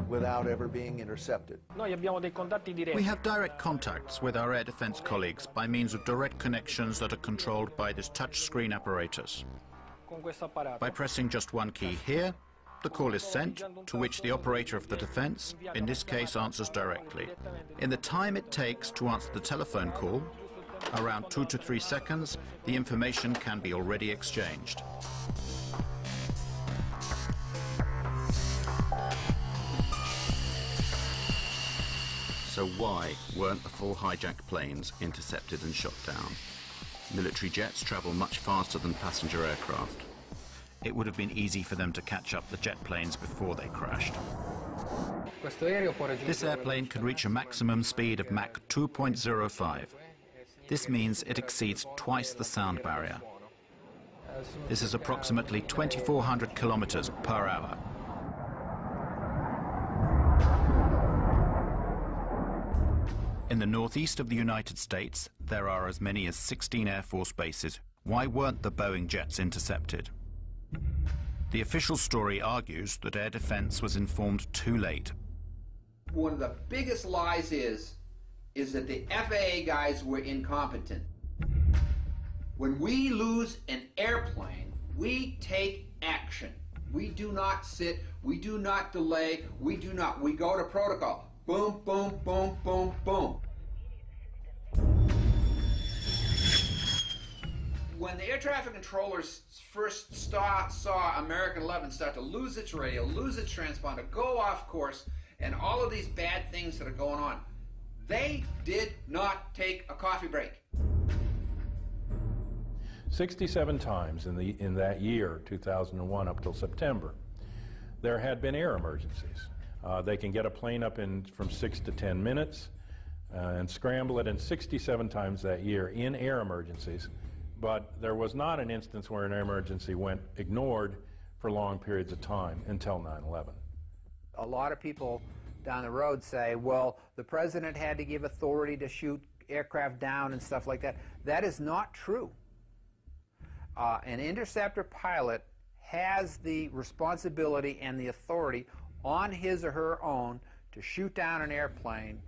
without ever being intercepted. We have direct contacts with our air defense colleagues by means of direct connections that are controlled by this touchscreen apparatus. By pressing just one key here, the call is sent, to which the operator of the defense, in this case, answers directly. In the time it takes to answer the telephone call, around 2 to 3 seconds, the information can be already exchanged. So why weren't the 4 hijacked planes intercepted and shot down? Military jets travel much faster than passenger aircraft. It would have been easy for them to catch up the jet planes before they crashed. This airplane can reach a maximum speed of Mach 2.05. This means it exceeds twice the sound barrier. This is approximately 2,400 kilometers per hour. In the northeast of the United States, there are as many as 16 Air Force bases. Why weren't the Boeing jets intercepted? The official story argues that air defense was informed too late. One of the biggest lies is that the FAA guys were incompetent. When we lose an airplane, we take action. We do not sit, we do not delay, we go to protocol. Boom, boom, boom, boom, boom. When the air traffic controllers first saw American 11 start to lose its radio, lose its transponder, go off course, and all of these bad things that are going on, they did not take a coffee break. 67 times in that year, 2001, up till September, there had been air emergencies. They can get a plane up in from 6 to 10 minutes and scramble it, and 67 times that year in air emergencies. But there was not an instance where an air emergency went ignored for long periods of time until 9/11. A lot of people down the road say, well, the president had to give authority to shoot aircraft down and stuff like that. That is not true. An interceptor pilot has the responsibility and the authority on his or her own to shoot down an airplane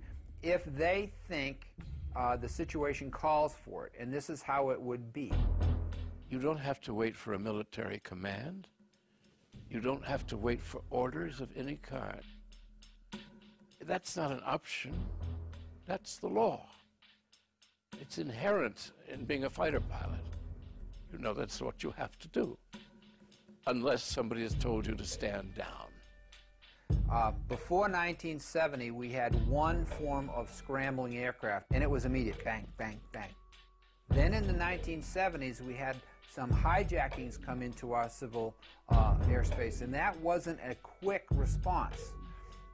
if they think the situation calls for it, and this is how it would be. You don't have to wait for a military command. You don't have to wait for orders of any kind. That's not an option. That's the law. It's inherent in being a fighter pilot. You know that's what you have to do, unless somebody has told you to stand down. Before 1970, we had one form of scrambling aircraft, and it was immediate, bang, bang, bang. Then in the 1970s, we had some hijackings come into our civil airspace, and that wasn't a quick response.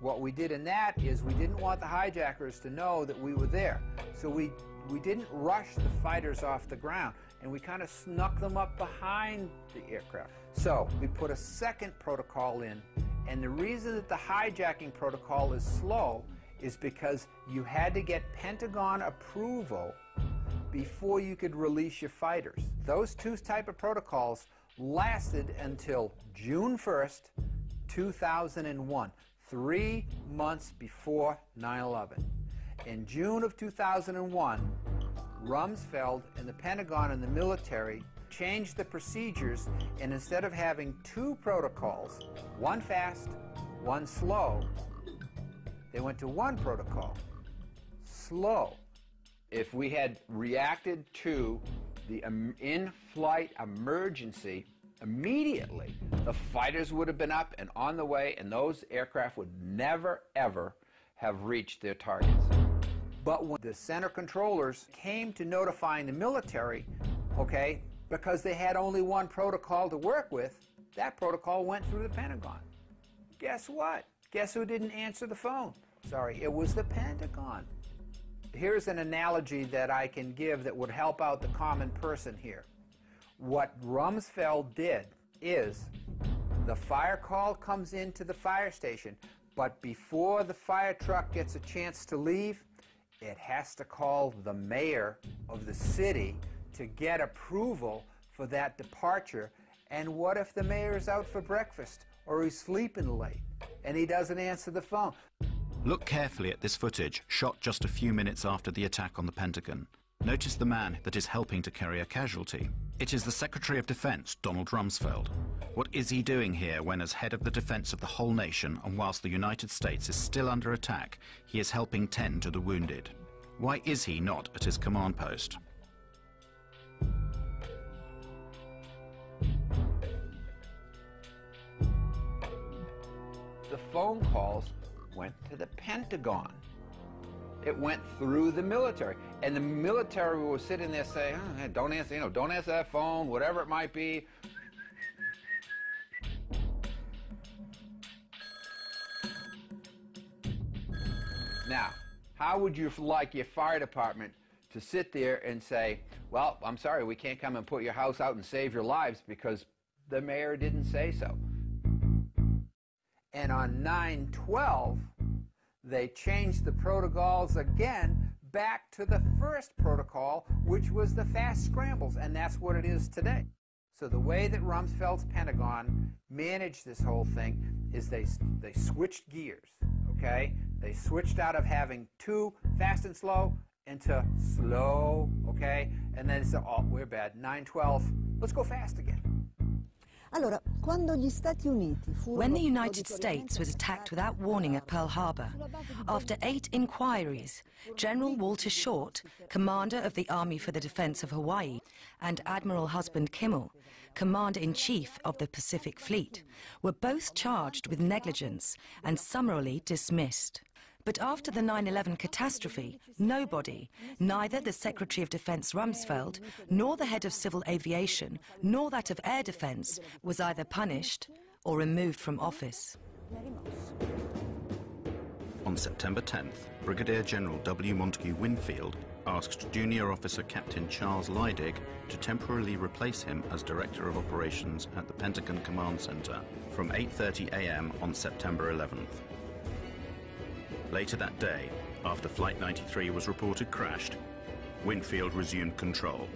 What we did in that is we didn't want the hijackers to know that we were there, so we didn't rush the fighters off the ground, and we kind of snuck them up behind the aircraft. So we put a second protocol in, and the reason that the hijacking protocol is slow is because you had to get Pentagon approval before you could release your fighters. Those two type of protocols lasted until June 1st, 2001, 3 months before 9/11. In June of 2001, Rumsfeld and the Pentagon and the military changed the procedures, and instead of having two protocols, one fast, one slow, they went to one protocol, slow. If we had reacted to the in-flight emergency immediately, the fighters would have been up and on the way, and those aircraft would never, ever have reached their targets. But when the center controllers came to notifying the military, okay, because they had only one protocol to work with, that protocol went through the Pentagon. Guess what? Guess who didn't answer the phone? Sorry, it was the Pentagon. Here's an analogy that I can give that would help out the common person here. What Rumsfeld did is the fire call comes into the fire station, but before the fire truck gets a chance to leave, it has to call the mayor of the city to get approval for that departure. And what if the mayor is out for breakfast or he's sleeping late and he doesn't answer the phone? Look carefully at this footage, shot just a few minutes after the attack on the Pentagon. Notice the man that is helping to carry a casualty. It is the Secretary of Defense, Donald Rumsfeld. What is he doing here when, as head of the defense of the whole nation, and whilst the United States is still under attack, he is helping tend to the wounded? Why is he not at his command post? The phone calls went to the Pentagon. It went through the military, and the military was sitting there saying, oh, hey, don't answer, don't answer that phone, whatever it might be. Now, how would you like your fire department to sit there and say, well, I'm sorry, we can't come and put your house out and save your lives because the mayor didn't say so? And on 9/12, they changed the protocols again back to the first protocol, which was the fast scrambles, and that's what it is today. So the way that Rumsfeld's Pentagon managed this whole thing is they switched gears, okay? They switched out of having two fast and slow into slow, okay? And then they said, oh, we're bad, 9/12, let's go fast again. When the United States was attacked without warning at Pearl Harbor, after 8 inquiries, General Walter Short, commander of the Army for the Defense of Hawaii, and Admiral Husband Kimmel, commander-in-chief of the Pacific Fleet, were both charged with negligence and summarily dismissed. But after the 9/11 catastrophe, nobody, neither the Secretary of Defense Rumsfeld, nor the head of civil aviation, nor that of air defense, was either punished or removed from office. On September 10th, Brigadier General W. Montague Winfield asked Junior Officer Captain Charles Leidig to temporarily replace him as Director of Operations at the Pentagon Command Center from 8:30 a.m. on September 11th. Later that day, after Flight 93 was reported crashed, Winfield resumed control.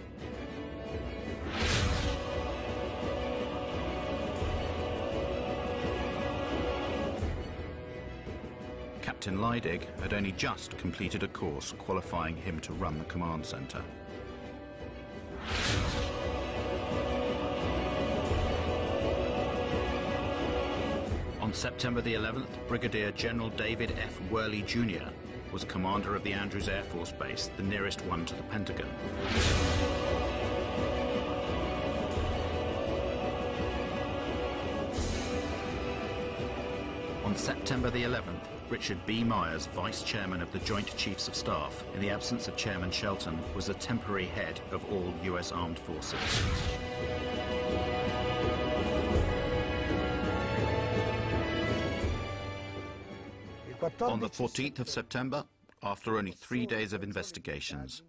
Captain Leidig had only just completed a course qualifying him to run the command center. On September the 11th, Brigadier General David F. Worley Jr. was commander of the Andrews Air Force Base, the nearest one to the Pentagon. On September the 11th, Richard B. Myers, Vice Chairman of the Joint Chiefs of Staff, in the absence of Chairman Shelton, was the temporary head of all U.S. Armed Forces. On the 14th of September, after only 3 days of investigations,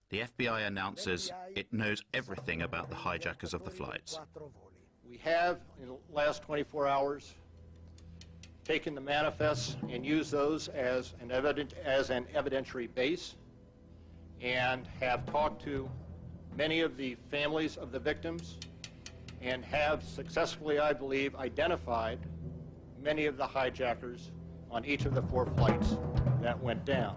the FBI announces it knows everything about the hijackers of the flights. We have, in the last 24 hours, taken the manifests and used those as an evidentiary base, and have talked to many of the families of the victims, and have successfully, I believe, identified many of the hijackers on each of the 4 flights that went down.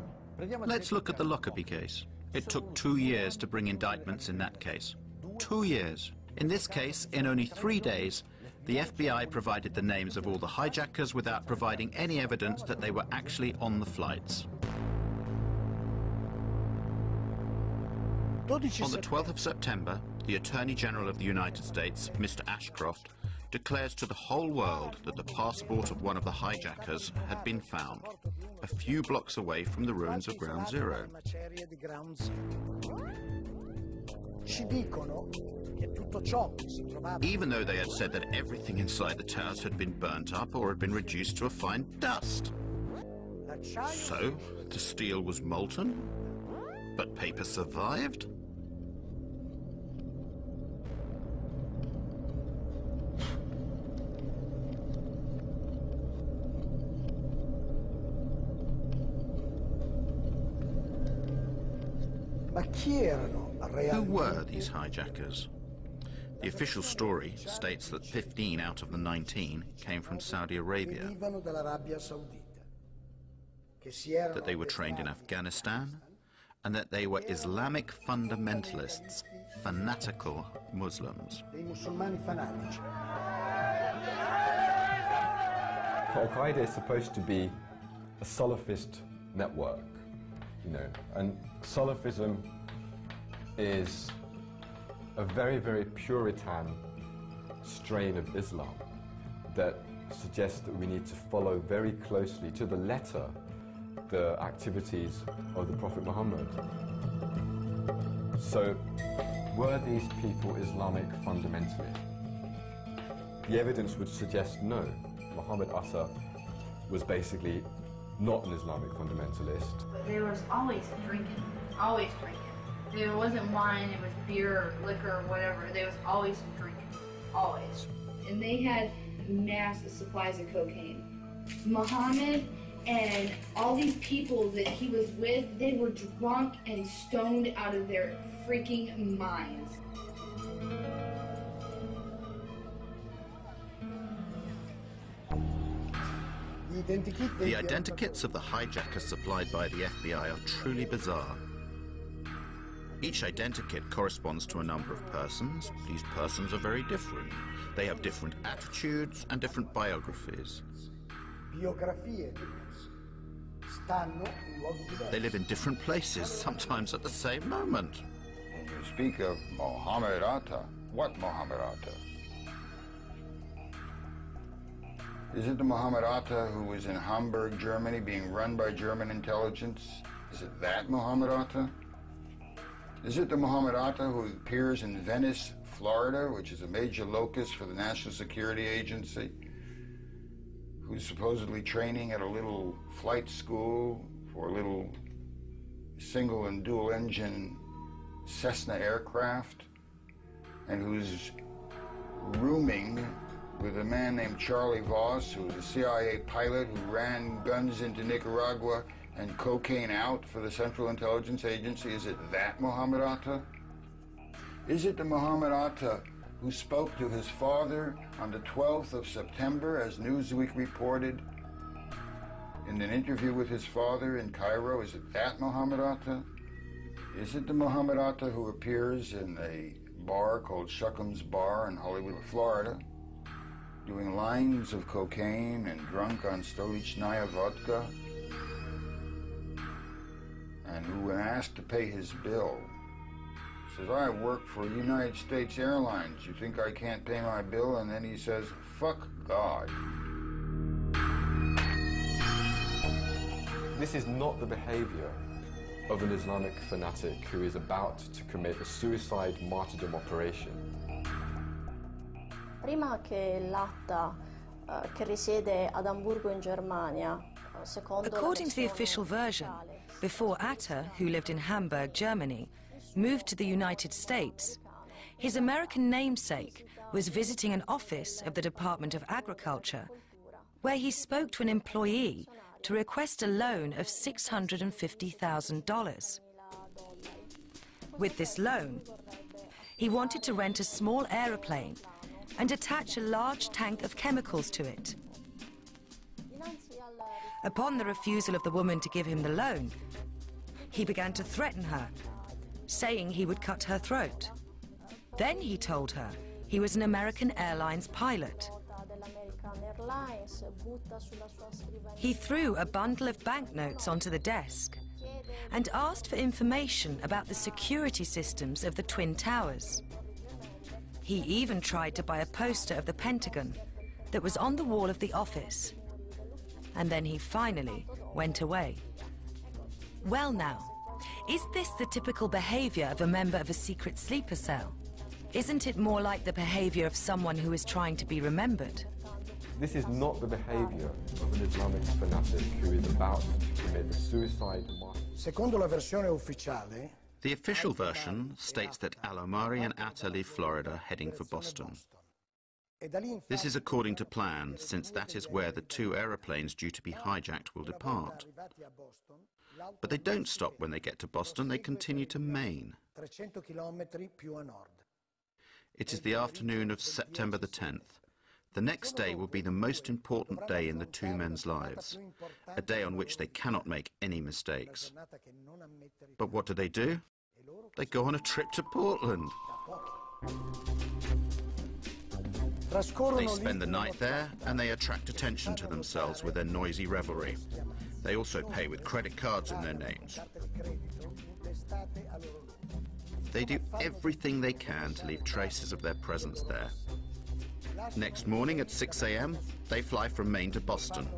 Let's look at the Lockerbie case. It took 2 years to bring indictments in that case. 2 years. In this case, in only 3 days, the FBI provided the names of all the hijackers without providing any evidence that they were actually on the flights. On the 12th of September, the Attorney General of the United States, Mr. Ashcroft, declares to the whole world that the passport of one of the hijackers had been found, a few blocks away from the ruins of Ground Zero. Even though they had said that everything inside the towers had been burnt up or had been reduced to a fine dust. So, the steel was molten, but paper survived? Who were these hijackers? The official story states that 15 out of the 19 came from Saudi Arabia, that they were trained in Afghanistan, and that they were Islamic fundamentalists, fanatical Muslims. Al-Qaeda is supposed to be a Salafist network, you know, and Salafism is a very, very Puritan strain of Islam that suggests that we need to follow very closely, to the letter, the activities of the Prophet Muhammad. So, were these people Islamic fundamentalists? The evidence would suggest no. Muhammad Atta was basically not an Islamic fundamentalist. There was always drinking, always drinking. There wasn't wine, it was beer, liquor, whatever. There was always drinking, always. And they had massive supplies of cocaine. Muhammad and all these people that he was with, they were drunk and stoned out of their freaking minds. The identikits of the hijackers supplied by the FBI are truly bizarre. Each identikit corresponds to a number of persons. These persons are very different. They have different attitudes and different biographies. They live in different places, sometimes at the same moment. When you speak of Muhammad Atta, what Muhammad Atta? Is it the Muhammad Atta who was in Hamburg, Germany, being run by German intelligence? Is it that Muhammad Atta? Is it the Muhammad Atta who appears in Venice, Florida, which is a major locus for the National Security Agency, who's supposedly training at a little flight school for a little single and dual engine Cessna aircraft, and who's rooming with a man named Charlie Voss, who was a CIA pilot who ran guns into Nicaragua and cocaine out for the Central Intelligence Agency? Is it that Muhammad Atta? Is it the Muhammad Atta who spoke to his father on the 12th of September, as Newsweek reported, in an interview with his father in Cairo? Is it that Muhammad Atta? Is it the Muhammad Atta who appears in a bar called Shuckham's Bar in Hollywood, Florida, doing lines of cocaine and drunk on Stolichnaya vodka, and who, when asked to pay his bill, says, I work for United States Airlines. You think I can't pay my bill? And then he says, fuck God. This is not the behavior of an Islamic fanatic who is about to commit a suicide martyrdom operation. Prima che l'Atta che risiede ad Amburgo in Germania, according to the official version, before Atta, who lived in Hamburg, Germany, moved to the United States, his American namesake was visiting an office of the Department of Agriculture, where he spoke to an employee to request a loan of $650,000. With this loan, he wanted to rent a small aeroplane and attach a large tank of chemicals to it. Upon the refusal of the woman to give him the loan, he began to threaten her, saying he would cut her throat. Then he told her he was an American Airlines pilot. He threw a bundle of banknotes onto the desk and asked for information about the security systems of the Twin Towers. He even tried to buy a poster of the Pentagon that was on the wall of the office. And then he finally went away. Well now, Is this the typical behavior of a member of a secret sleeper cell? Isn't it more like the behavior of someone who is trying to be remembered? This is not the behavior of an Islamic fanatic who is about to commit a suicide. Secondo la versione ufficiale, the official version states that Al-Omari and Atta leave Florida heading for Boston. This is according to plan, since that is where the two aeroplanes due to be hijacked will depart. But they don't stop when they get to Boston, they continue to Maine. 300 chilometri più a nord. It is the afternoon of September the 10th. The next day will be the most important day in the two men's lives, a day on which they cannot make any mistakes. But what do? They go on a trip to Portland. They spend the night there and they attract attention to themselves with their noisy revelry. They also pay with credit cards in their names. They do everything they can to leave traces of their presence there. Next morning at 6 a.m., they fly from Maine to Boston.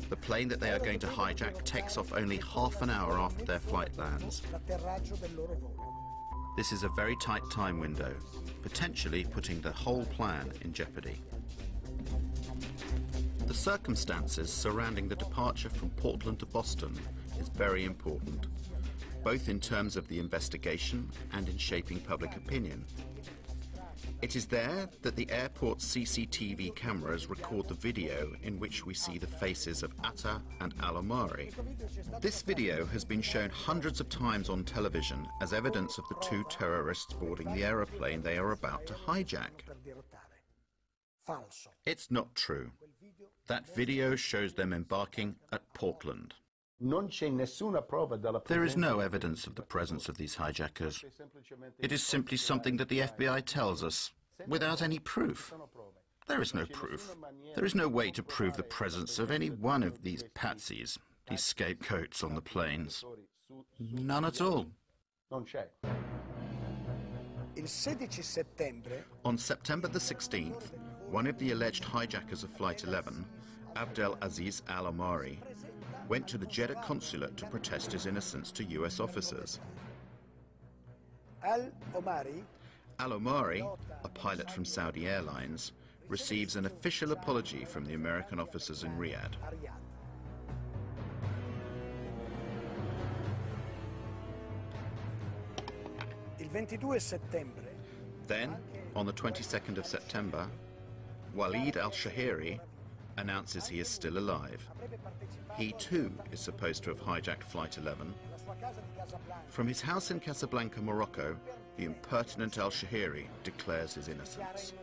The plane that they are going to hijack takes off only half an hour after their flight lands. This is a very tight time window, potentially putting the whole plan in jeopardy. The circumstances surrounding the departure from Portland to Boston is very important, both in terms of the investigation and in shaping public opinion. It is there that the airport's CCTV cameras record the video in which we see the faces of Atta and Al-Omari. This video has been shown hundreds of times on television as evidence of the two terrorists boarding the aeroplane they are about to hijack. It's not true. That video shows them embarking at Portland. There is no evidence of the presence of these hijackers. It is simply something that the FBI tells us, without any proof. There is no proof. There is no way to prove the presence of any one of these patsies, these scapegoats on the planes. None at all. On September the 16th, one of the alleged hijackers of Flight 11, Abdel Aziz Al-Omari, went to the Jeddah consulate to protest his innocence to US officers. Al-Omari, a pilot from Saudi Airlines, receives an official apology from the American officers in Riyadh. Then, on the 22nd of September, Walid al-Shahiri announces he is still alive. He too is supposed to have hijacked Flight 11. From his house in Casablanca, Morocco, the impertinent al-Shahiri declares his innocence.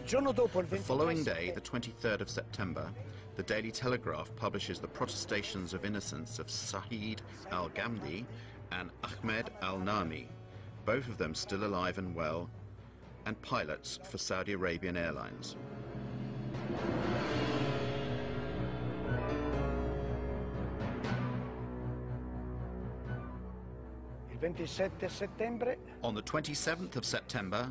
The following day, the 23rd of September, the Daily Telegraph publishes the protestations of innocence of Saeed al-Ghamdi and Ahmed al-Nami, both of them still alive and well, and pilots for Saudi Arabian Airlines. On the 27th of September,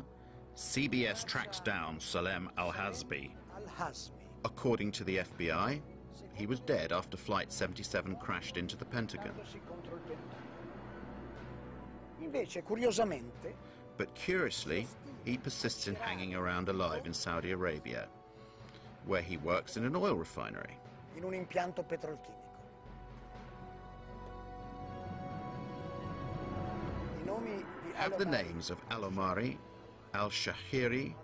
CBS tracks down Salem al-Hazbi. According to the FBI, he was dead after Flight 77 crashed into the Pentagon. But curiously, he persists in hanging around alive in Saudi Arabia, where he works in an oil refinery. Have the names of Al-Omari, al-Shahiri,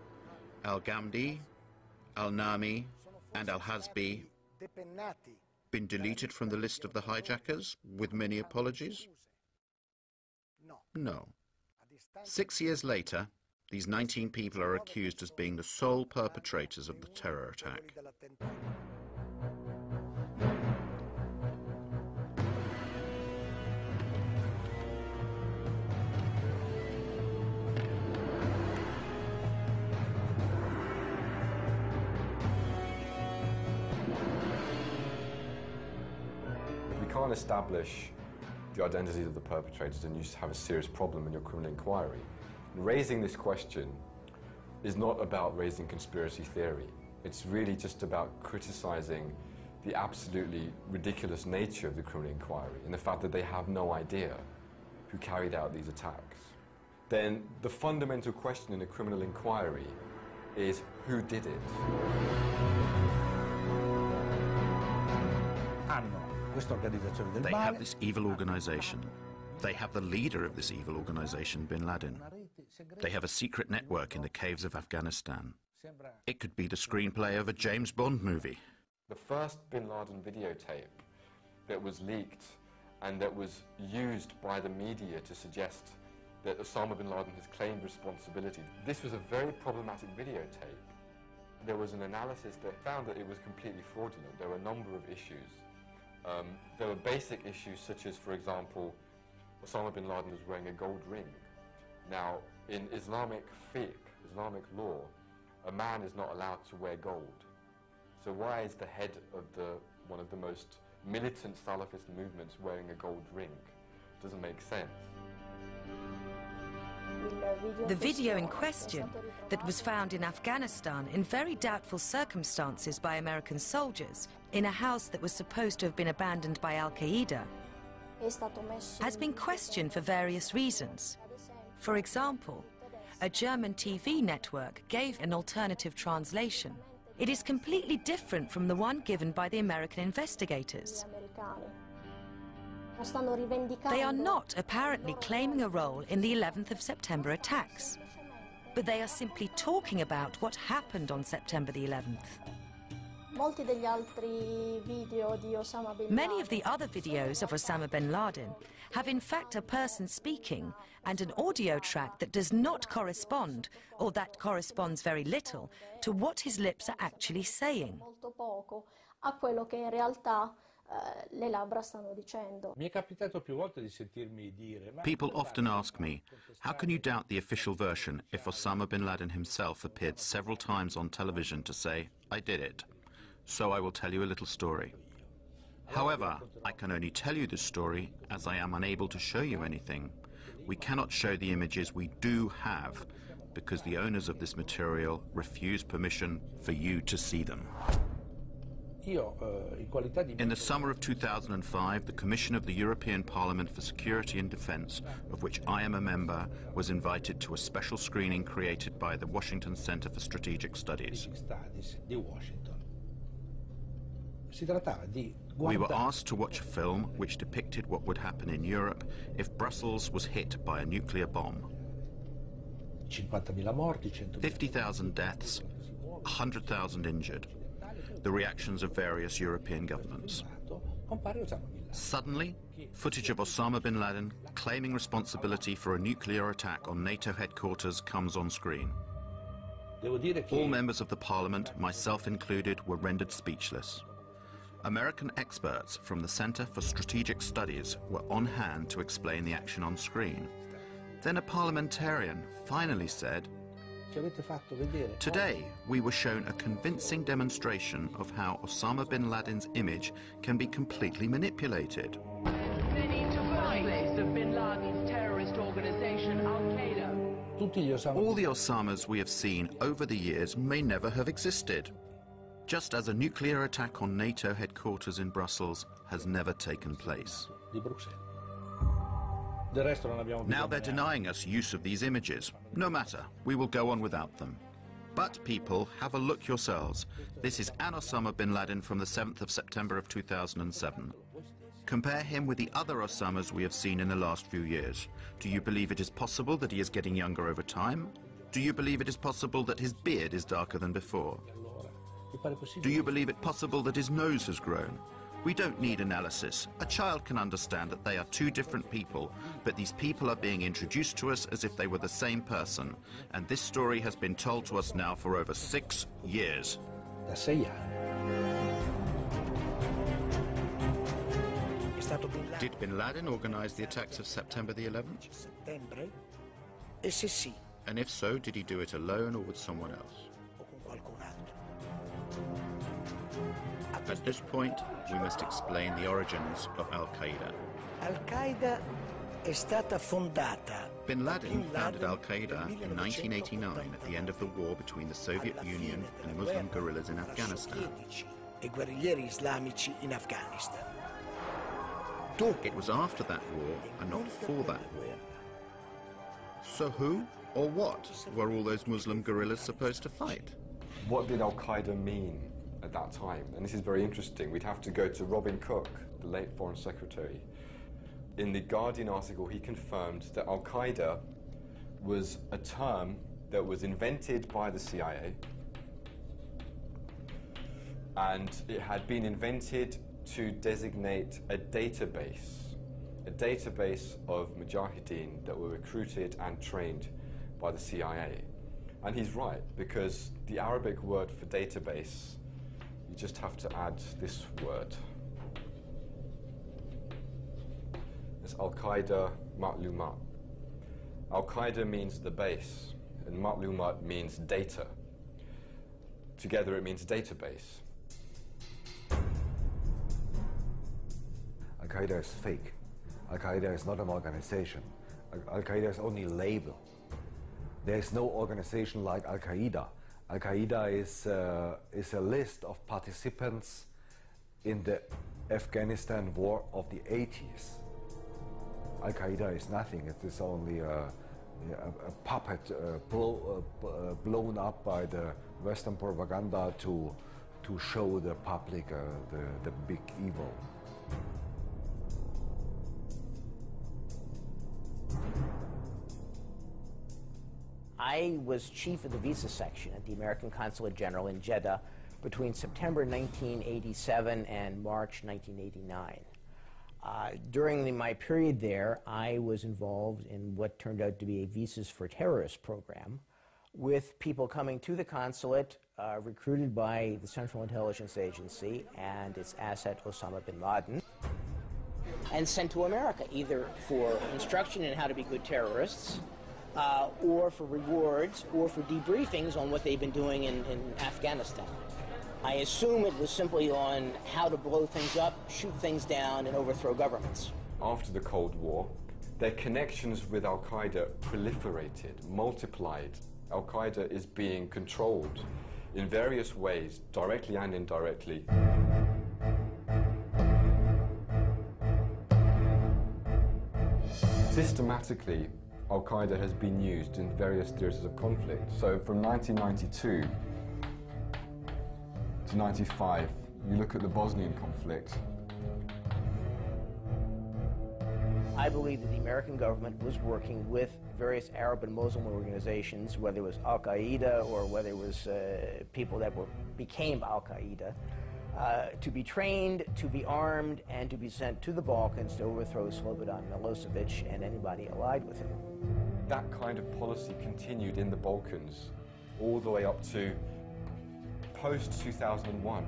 al-Ghamdi, al-Nami, and al-Hazbi been deleted from the list of the hijackers, with many apologies? No. 6 years later, these 19 people are accused as being the sole perpetrators of the terror attack. If we can't establish the identities of the perpetrators, then you have a serious problem in your criminal inquiry. Raising this question is not about raising conspiracy theory. It's really just about criticizing the absolutely ridiculous nature of the criminal inquiry and the fact that they have no idea who carried out these attacks. Then the fundamental question in a criminal inquiry is who did it? They have this evil organization. They have the leader of this evil organization, bin Laden. They have a secret network in the caves of Afghanistan. It could be the screenplay of a James Bond movie. The first bin Laden videotape that was leaked and that was used by the media to suggest that Osama bin Laden has claimed responsibility. This was a very problematic videotape. There was an analysis that found that it was completely fraudulent. There were a number of issues. There were basic issues such as, for example, Osama bin Laden was wearing a gold ring. Now, in Islamic fiqh, Islamic law, a man is not allowed to wear gold. So why is the head of one of the most militant Salafist movements wearing a gold ring? Doesn't make sense. The video in question, that was found in Afghanistan in very doubtful circumstances by American soldiers in a house that was supposed to have been abandoned by Al-Qaeda, has been questioned for various reasons. For example, a German TV network gave an alternative translation. It is completely different from the one given by the American investigators. They are not apparently claiming a role in the 11th of September attacks, but they are simply talking about what happened on September the 11th. Many of the other videos of Osama bin Laden have in fact a person speaking and an audio track that does not correspond, or that corresponds very little, to what his lips are actually saying. People often ask me, how can you doubt the official version if Osama bin Laden himself appeared several times on television to say, I did it? So I will tell you a little story. However, I can only tell you this story as I am unable to show you anything. We cannot show the images we do have because the owners of this material refuse permission for you to see them. In the summer of 2005, the Commission of the European Parliament for Security and Defence, of which I am a member, was invited to a special screening created by the Washington Center for Strategic Studies. We were asked to watch a film which depicted what would happen in Europe if Brussels was hit by a nuclear bomb. 50,000 deaths, 100,000 injured. The reactions of various European governments. Suddenly, footage of Osama bin Laden claiming responsibility for a nuclear attack on NATO headquarters comes on screen. All members of the parliament, myself included, were rendered speechless. American experts from the Center for Strategic Studies were on hand to explain the action on screen. Then a parliamentarian finally said, "Today, we were shown a convincing demonstration of how Osama bin Laden's image can be completely manipulated." They need to fight the bin Laden's terrorist organization, Al-Qaeda. All the Osamas we have seen over the years may never have existed, just as a nuclear attack on NATO headquarters in Brussels has never taken place. Now they're denying us use of these images. No matter, we will go on without them. But people, have a look yourselves. This is an Osama bin Laden from the 7th of September of 2007. Compare him with the other Osamas we have seen in the last few years. Do you believe it is possible that he is getting younger over time? Do you believe it is possible that his beard is darker than before? Do you believe it possible that his nose has grown? We don't need analysis. A child can understand that they are two different people, but these people are being introduced to us as if they were the same person. And this story has been told to us now for over 6 years. Did bin Laden organize the attacks of September the 11th? And if so, did he do it alone or with someone else? At this point, we must explain the origins of Al-Qaeda. Al-Qaeda è stata fondata Bin Laden founded Al-Qaeda in 1989 at the end of the war between the Soviet Union and Muslim guerrillas in Afghanistan. E guerriglieri islamici in Afghanistan. It was after that war and not for that war. So who or what were all those Muslim guerrillas supposed to fight? What did Al-Qaeda mean at that time? And this is very interesting. We'd have to go to Robin Cook, the late Foreign Secretary. In the Guardian article, he confirmed that Al-Qaeda was a term that was invented by the CIA, and it had been invented to designate a database of mujahideen that were recruited and trained by the CIA. And he's right, because the Arabic word for database, you just have to add this word. It's Al-Qaeda Ma'lumat. Al-Qaeda means the base, and Ma'lumat means data. Together it means database. Al-Qaeda is fake. Al-Qaeda is not an organization. Al-Qaeda is only a label. There is no organization like Al-Qaeda. Al-Qaeda is a list of participants in the Afghanistan war of the 80s. Al-Qaeda is nothing. It is only a puppet blown up by the Western propaganda to show the public the big evil. I was chief of the visa section at the American Consulate General in Jeddah between September 1987 and March 1989. During my period there, I was involved in what turned out to be a Visas for Terrorists program, with people coming to the consulate recruited by the Central Intelligence Agency and its asset Osama bin Laden, and sent to America, either for instruction in how to be good terrorists, or for rewards, or for debriefings on what they've been doing in Afghanistan. I assume it was simply on how to blow things up, shoot things down, and overthrow governments. After the Cold War, their connections with Al-Qaeda proliferated, multiplied. Al-Qaeda is being controlled in various ways, directly and indirectly. Systematically, Al-Qaeda has been used in various theaters of conflict. So from 1992 to 95, you look at the Bosnian conflict. I believe that the American government was working with various Arab and Muslim organizations, whether it was Al-Qaeda or whether it was people that became Al-Qaeda, to be trained, to be armed, and to be sent to the Balkans to overthrow Slobodan Milosevic and anybody allied with him. That kind of policy continued in the Balkans all the way up to post-2001.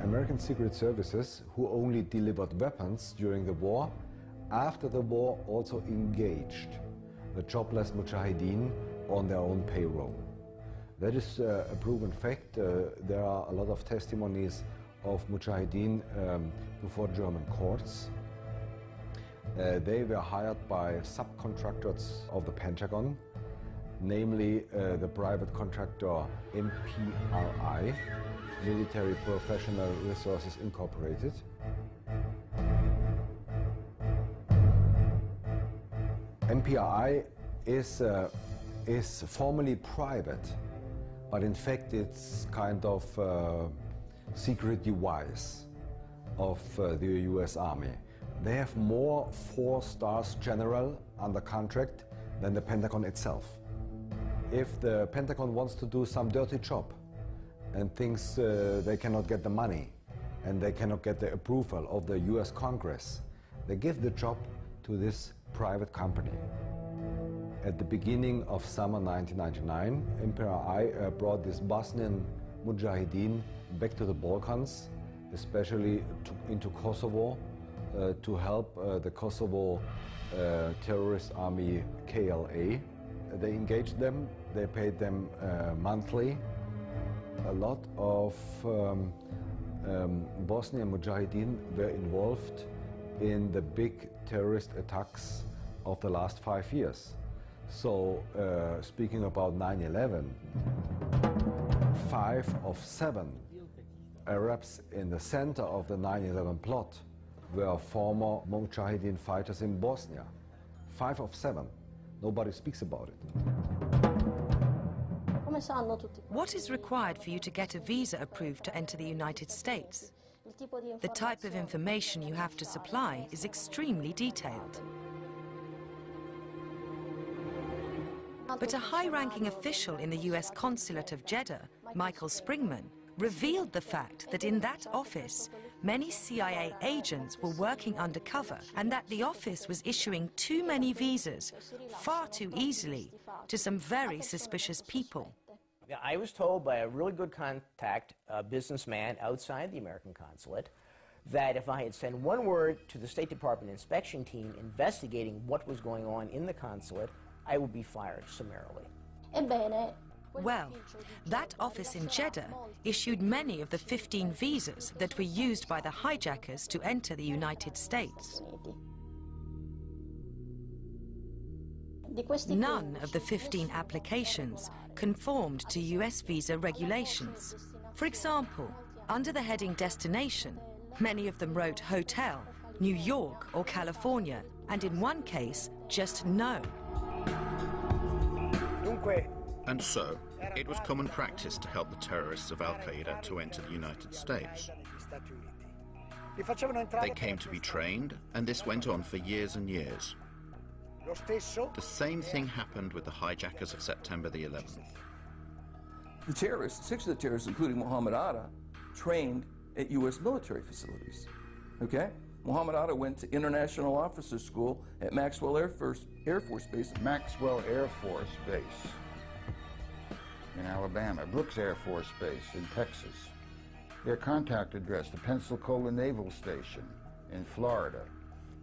American Secret Services, who only delivered weapons during the war, after the war also engaged the jobless mujahideen on their own payroll. That is a proven fact. There are a lot of testimonies of mujahideen before German courts. They were hired by subcontractors of the Pentagon, namely the private contractor MPRI, Military Professional Resources Incorporated. MPRI is formally private, but in fact it's kind of secret device of the US Army. They have more 4-star general under contract than the Pentagon itself. If the Pentagon wants to do some dirty job and thinks they cannot get the money and they cannot get the approval of the US Congress, they give the job to this private company. At the beginning of summer 1999, MPRI brought this Bosnian mujahideen back to the Balkans, especially into Kosovo, to help the Kosovo terrorist army KLA. They engaged them, they paid them monthly. A lot of Bosnian Mujahideen were involved in the big terrorist attacks of the last 5 years. So, speaking about 9/11, 5 of 7 Arabs in the center of the 9/11 plot were former Mujahideen fighters in Bosnia. 5 of 7. Nobody speaks about it. What is required for you to get a visa approved to enter the United States? The type of information you have to supply is extremely detailed. But a high-ranking official in the US consulate of Jeddah, Michael Springman, revealed the fact that in that office, many CIA agents were working undercover and that the office was issuing too many visas far too easily to some very suspicious people. I was told by a really good contact, a businessman outside the American consulate, that if I had sent one word to the State Department inspection team investigating what was going on in the consulate, I would be fired summarily. Well, that office in Jeddah issued many of the 15 visas that were used by the hijackers to enter the United States. None of the 15 applications conformed to US visa regulations. For example, under the heading Destination, many of them wrote Hotel, New York or California, and in one case, just no. And so, it was common practice to help the terrorists of Al-Qaeda to enter the United States. They came to be trained, and this went on for years and years. The same thing happened with the hijackers of September the 11th. The terrorists, 6 of the terrorists, including Mohammed Atta, trained at U.S. military facilities. Okay? Mohammed Atta went to International Officers School at Maxwell Air Force Base. Maxwell Air Force Base in Alabama, Brooks Air Force Base in Texas. Their contact address, the Pensacola Naval Station in Florida,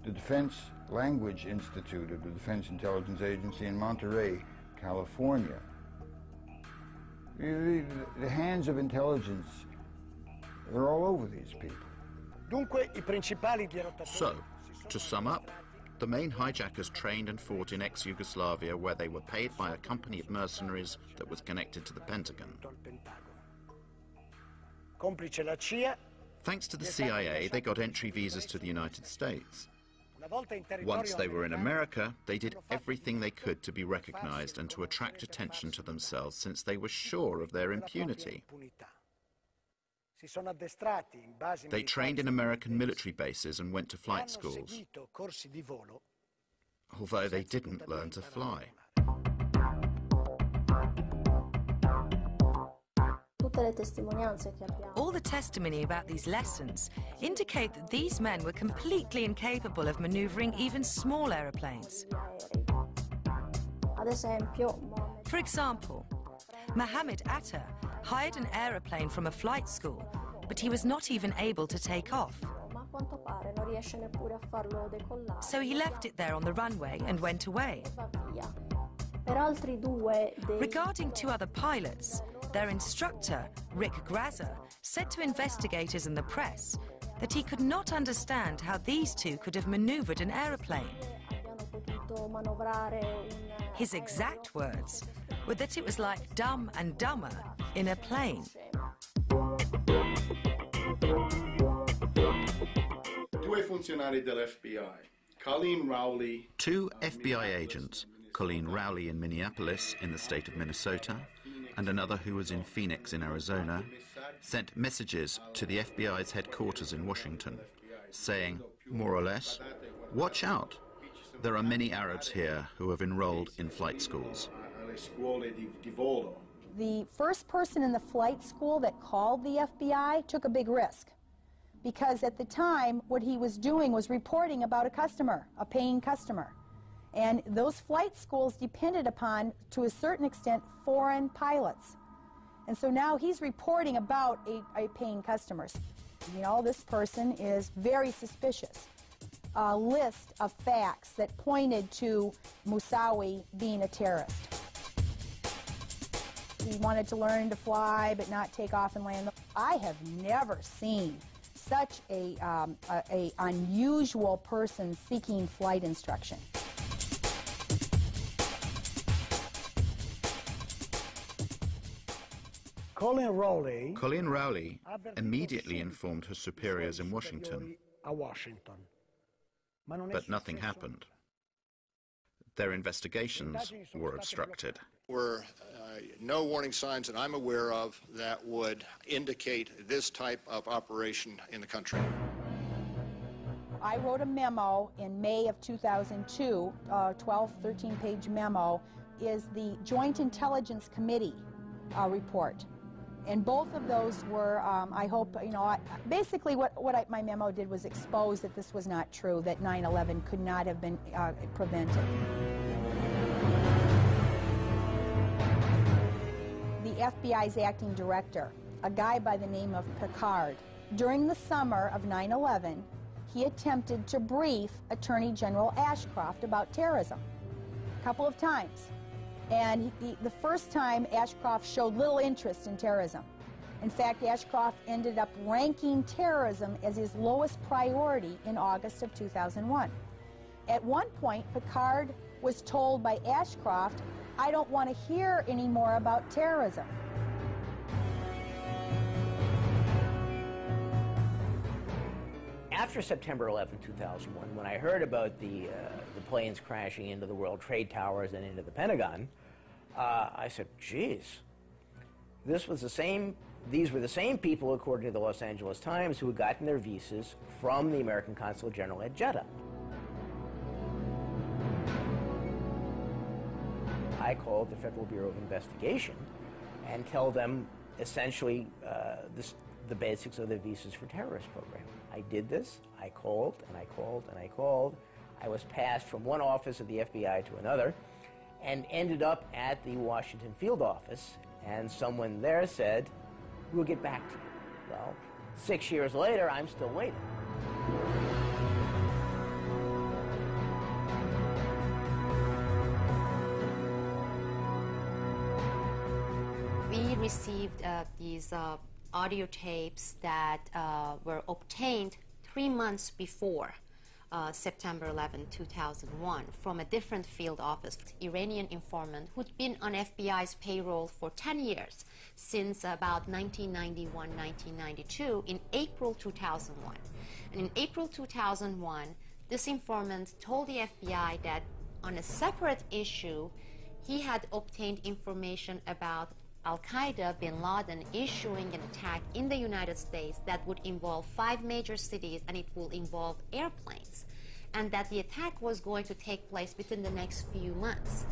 the Defense Language Institute of the Defense Intelligence Agency in Monterey, California. The hands of intelligence, they're all over these people. So, to sum up, the main hijackers trained and fought in ex-Yugoslavia, where they were paid by a company of mercenaries that was connected to the Pentagon. Thanks to the CIA, they got entry visas to the United States. Once they were in America, they did everything they could to be recognized and to attract attention to themselves, since they were sure of their impunity. They trained in American military bases and went to flight schools, although they didn't learn to fly. All the testimony about these lessons indicate that these men were completely incapable of maneuvering even small aeroplanes. For example, Mohammed Atta hired an aeroplane from a flight school, but he was not even able to take off. So he left it there on the runway and went away. Regarding 2 other pilots, their instructor, Rick Grazer, said to investigators and the press that he could not understand how these 2 could have maneuvered an aeroplane. His exact words were that it was like Dumb and Dumber in a plane. Two FBI agents, Colleen Rowley in Minneapolis in the state of Minnesota, and another who was in Phoenix in Arizona, sent messages to the FBI's headquarters in Washington, saying, more or less, watch out. There are many Arabs here who have enrolled in flight schools. The first person in the flight school that called the FBI took a big risk, because at the time what he was doing was reporting about a customer, a paying customer. And those flight schools depended upon, to a certain extent, foreign pilots. And so now he's reporting about a paying customer. You know, this person is very suspicious. A list of facts that pointed to Moussaoui being a terrorist. He wanted to learn to fly but not take off and land I have never seen such a unusual person seeking flight instruction. Colin Rowley immediately informed her superiors in Washington, but nothing happened. Their investigations were obstructed. There were no warning signs that I'm aware of that would indicate this type of operation in the country. I wrote a memo in May of 2002, 12, 13-page memo, is the Joint Intelligence Committee report. And both of those were, I hope, you know, basically my memo did was expose that this was not true, that 9/11 could not have been prevented. The FBI's acting director, a guy by the name of Picard, during the summer of 9/11, he attempted to brief Attorney General Ashcroft about terrorism a couple of times. And the first time, Ashcroft showed little interest in terrorism. In fact, Ashcroft ended up ranking terrorism as his lowest priority in August of 2001. At one point, Picard was told by Ashcroft, "I don't want to hear any more about terrorism." After September 11, 2001, when I heard about the planes crashing into the World Trade Towers and into the Pentagon, I said, geez, these were the same people, according to the Los Angeles Times, who had gotten their visas from the American Consulate General at Jeddah. I called the Federal Bureau of Investigation and tell them essentially the basics of the Visas for Terrorists program. I did this. I called and I called and I called. I was passed from one office of the FBI to another and ended up at the Washington field office, and someone there said, "We'll get back to you." Well, 6 years later, I'm still waiting. We received these audio tapes that were obtained 3 months before September 11, 2001, from a different field office, Iranian informant who'd been on FBI's payroll for 10 years, since about 1991, 1992, in April 2001. And in April 2001, this informant told the FBI that on a separate issue, he had obtained information about Al-Qaeda, bin Laden, issuing an attack in the United States that would involve 5 major cities, and it will involve airplanes, and that the attack was going to take place within the next few months.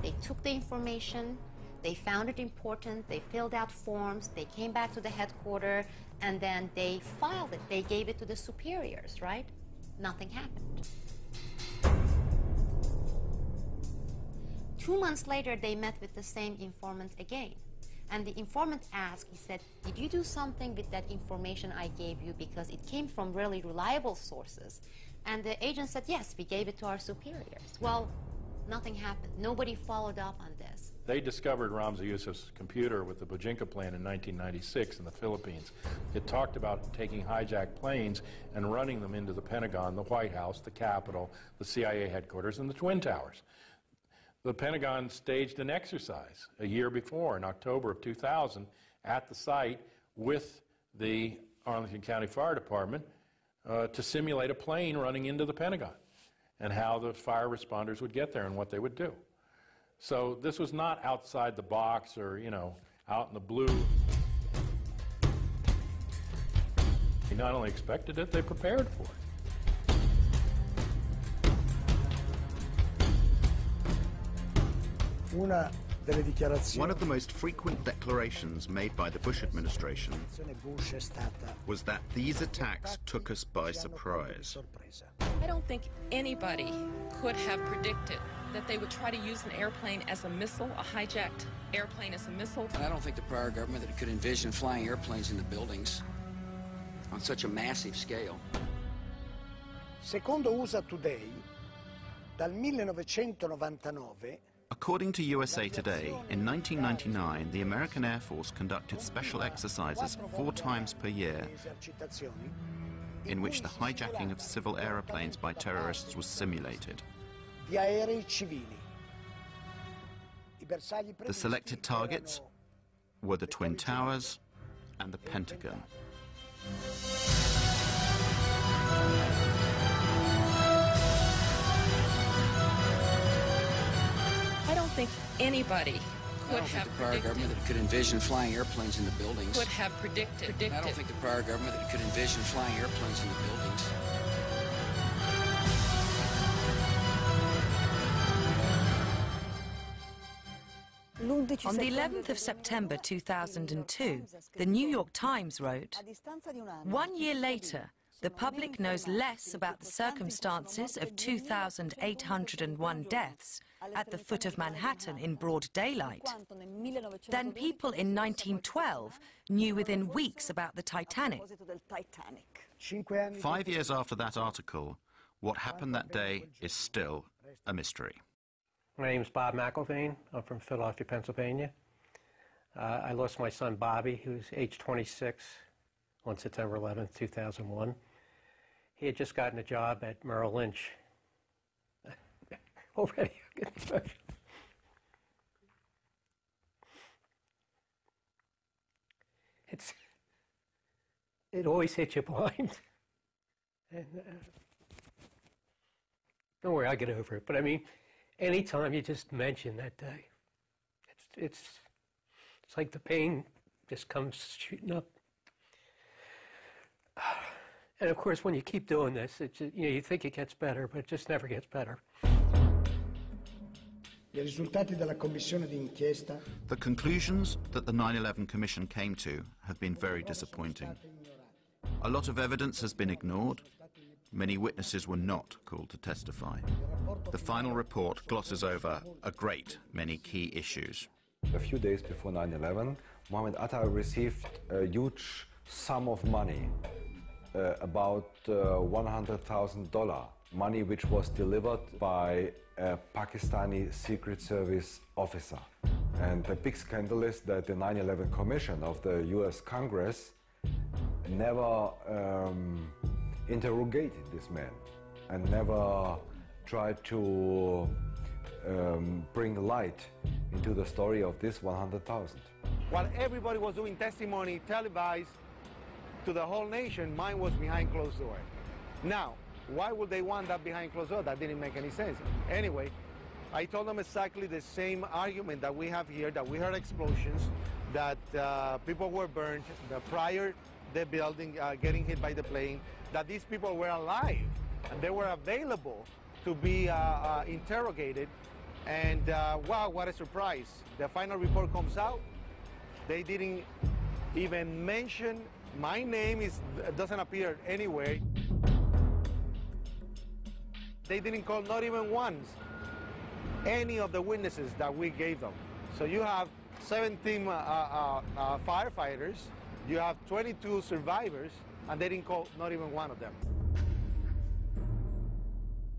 They took the information, they found it important, they filled out forms, they came back to the headquarters, and then they filed it. They gave it to the superiors, right? Nothing happened. 2 months later, they met with the same informant again. And the informant asked, he said, "Did you do something with that information I gave you, because it came from really reliable sources?" And the agent said, "Yes, we gave it to our superiors." Well, nothing happened. Nobody followed up on this. They discovered Ramzi Youssef's computer with the Bojinka plan in 1996 in the Philippines. It talked about taking hijacked planes and running them into the Pentagon, the White House, the Capitol, the CIA headquarters, and the Twin Towers. The Pentagon staged an exercise a year before, in October of 2000, at the site with the Arlington County Fire Department to simulate a plane running into the Pentagon and how the fire responders would get there and what they would do. So this was not outside the box or, you know, out in the blue. They not only expected it, they prepared for it. One of the most frequent declarations made by the Bush administration was that these attacks took us by surprise. I don't think anybody could have predicted that they would try to use an airplane as a missile, a hijacked airplane as a missile. I don't think the prior government that could envision flying airplanes into buildings on such a massive scale. Secondo USA Today, Dal 1999 According to USA Today, in 1999, the American Air Force conducted special exercises 4 times per year in which the hijacking of civil aeroplanes by terrorists was simulated. di aerei civili. The selected targets were the Twin Towers and the Pentagon. I don't think anybody I don't think the prior government that could envision flying airplanes in the buildings. could have predicted. I don't think the prior government that could envision flying airplanes in the buildings. On the 11th of September 2002, the New York Times wrote, "1 year later, the public knows less about the circumstances of 2,801 deaths at the foot of Manhattan in broad daylight than people in 1912 knew within weeks about the Titanic." 5 years after that article, what happened that day is still a mystery. My name is Bob McIlvaine. I'm from Philadelphia, Pennsylvania. I lost my son Bobby, who's age 26, on September 11th, 2001. He had just gotten a job at Merrill Lynch. Already, it always hits you blind. And don't worry, I'll get over it. But I mean, anytime you just mention that day, it's like the pain just comes shooting up. And of course, when you keep doing this, it's, you think it gets better, but it just never gets better. The conclusions that the 9/11 Commission came to have been very disappointing. A lot of evidence has been ignored. Many witnesses were not called to testify. The final report glosses over a great many key issues. A few days before 9/11, Mohammed Atta received a huge sum of money, about $100,000, money which was delivered by a Pakistani Secret Service officer. And the big scandal is that the 9/11 Commission of the US Congress never interrogated this man and never tried to bring light into the story of this 100,000. While everybody was doing testimony televised to the whole nation, mine was behind closed door. Now, why would they want that behind closed door? That didn't make any sense. Anyway, I told them exactly the same argument that we have here, that we heard explosions, that people were burned, prior the building getting hit by the plane, that these people were alive and they were available to be interrogated. And wow, what a surprise. The final report comes out. They didn't even mention my name, doesn't appear anywhere. They didn't call, not even once, any of the witnesses that we gave them. So you have 17 firefighters, you have 22 survivors, and they didn't call not even one of them.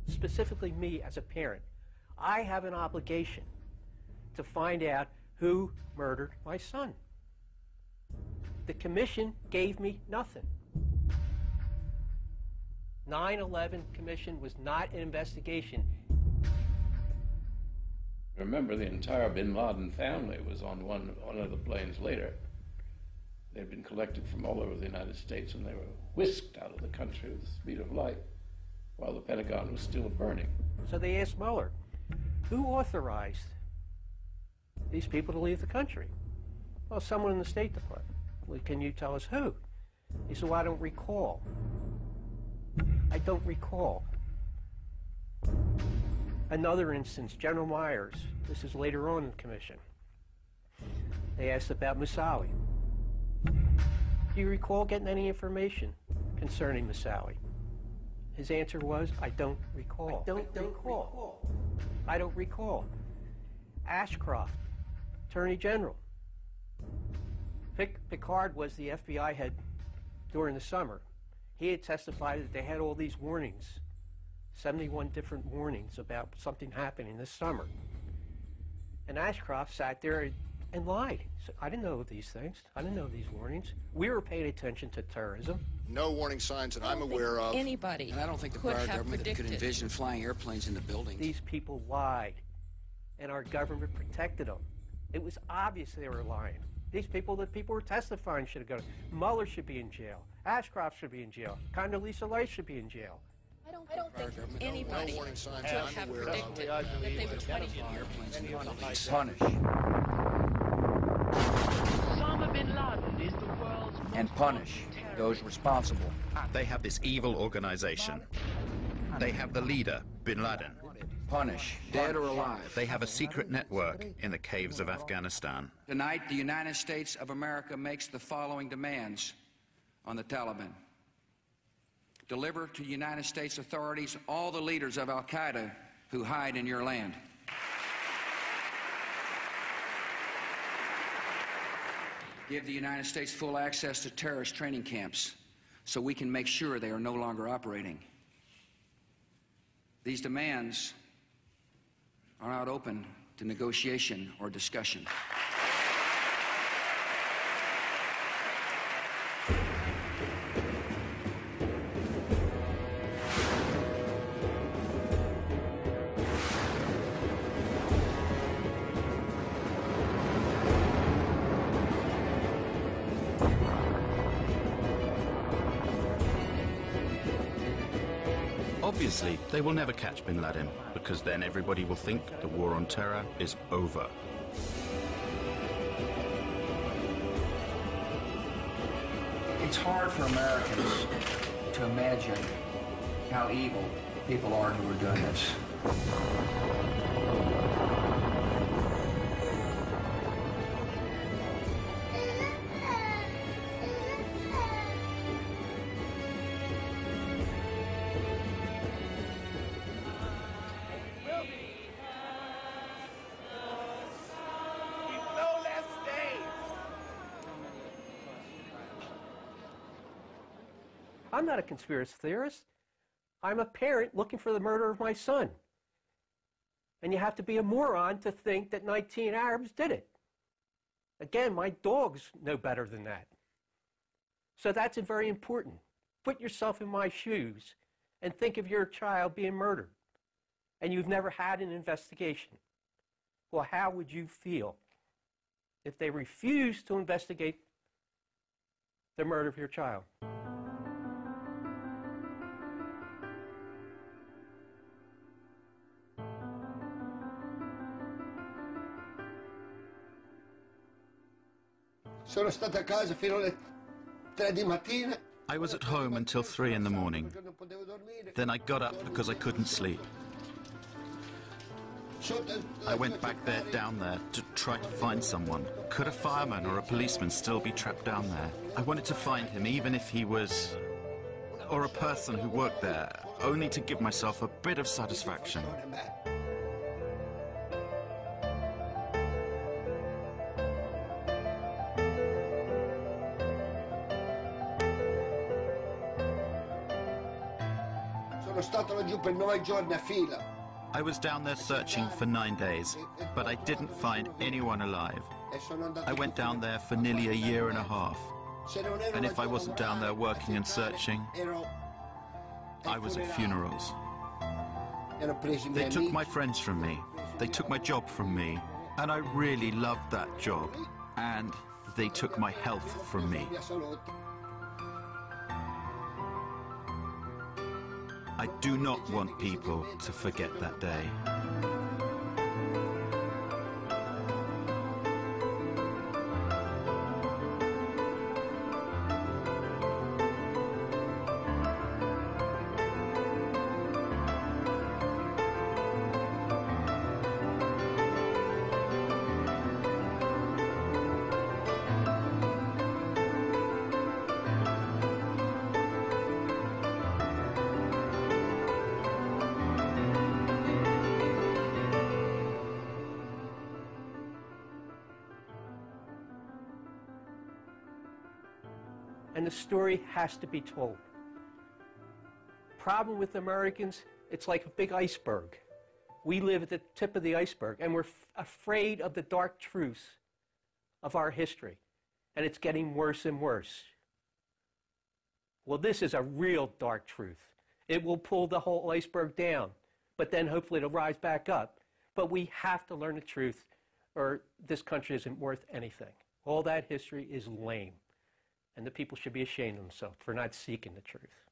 Specifically me as a parent, I have an obligation to find out who murdered my son. The commission gave me nothing. 9/11 Commission was not an investigation. Remember, the entire bin Laden family was on one of the planes later. They'd been collected from all over the United States, and they were whisked out of the country with the speed of light while the Pentagon was still burning. So they asked Mueller, who authorized these people to leave the country? Well, someone in the State Department. Well, can you tell us who? He said, well, I don't recall. I don't recall. Another instance, General Myers. This is later on in the commission. They asked about Moussaoui. Do you recall getting any information concerning Moussaoui? His answer was, I don't recall. I don't recall. I don't recall. Ashcroft, Attorney General. Picard was the FBI head during the summer. He had testified that they had all these warnings 71 different warnings about something happening this summer. And Ashcroft sat there and lied. So I didn't know these things. I didn't know these warnings. We were paying attention to terrorism. No warning signs that I'm aware of. Anybody And I don't think the could prior have government could predicted. envision flying airplanes into buildings. These people lied, and our government protected them. It was obvious they were lying. These people that people were testifying should have gone. Mueller should be in jail. Ashcroft should be in jail. Condoleezza Rice should be in jail. I don't think anybody could have predicted that they would try to use airplanes into buildings. Punish. Osama bin Laden is the world's And punish those responsible. They have this evil organization. They have the leader, bin Laden. Punish. Dead or alive. They have a secret network in the caves of Afghanistan. Tonight, the United States of America makes the following demands on the Taliban. Deliver to United States authorities all the leaders of Al-Qaeda who hide in your land. Give the United States full access to terrorist training camps so we can make sure they are no longer operating. These demands are not open to negotiation or discussion. Obviously, they will never catch bin Laden, because then everybody will think the war on terror is over. It's hard for Americans to imagine how evil people are who are doing this. I'm not a conspiracy theorist. I'm a parent looking for the murder of my son. And you have to be a moron to think that 19 Arabs did it. Again, my dogs know better than that. So that's very important. Put yourself in my shoes and think of your child being murdered. And you've never had an investigation. Well, how would you feel if they refused to investigate the murder of your child? Sono stato a casa fino alle 3 di mattina. I was at home until 3 in the morning. Then I got up because I couldn't sleep. I went back there, down there, to try to find someone. Could a fireman or a policeman still be trapped down there? I wanted to find him, even if he was... or a person who worked there, only to give myself a bit of satisfaction. Sono stato laggiù per 9 giorni a fila. I was down there searching for 9 days, but I didn't find anyone alive. I went down there for nearly a year and a half. And if I wasn't down there working and searching, I was at funerals. They took my friends from me. They took my job from me. And I really loved that job. And they took my health from me. I do not want people to forget that day. And the story has to be told. problem with Americans, it's like a big iceberg. We live at the tip of the iceberg, and we're afraid of the dark truths of our history. And it's getting worse and worse. Well, this is a real dark truth. It will pull the whole iceberg down, but then hopefully it'll rise back up. But we have to learn the truth, or this country isn't worth anything. All that history is lame, and the people should be ashamed of themselves for not seeking the truth.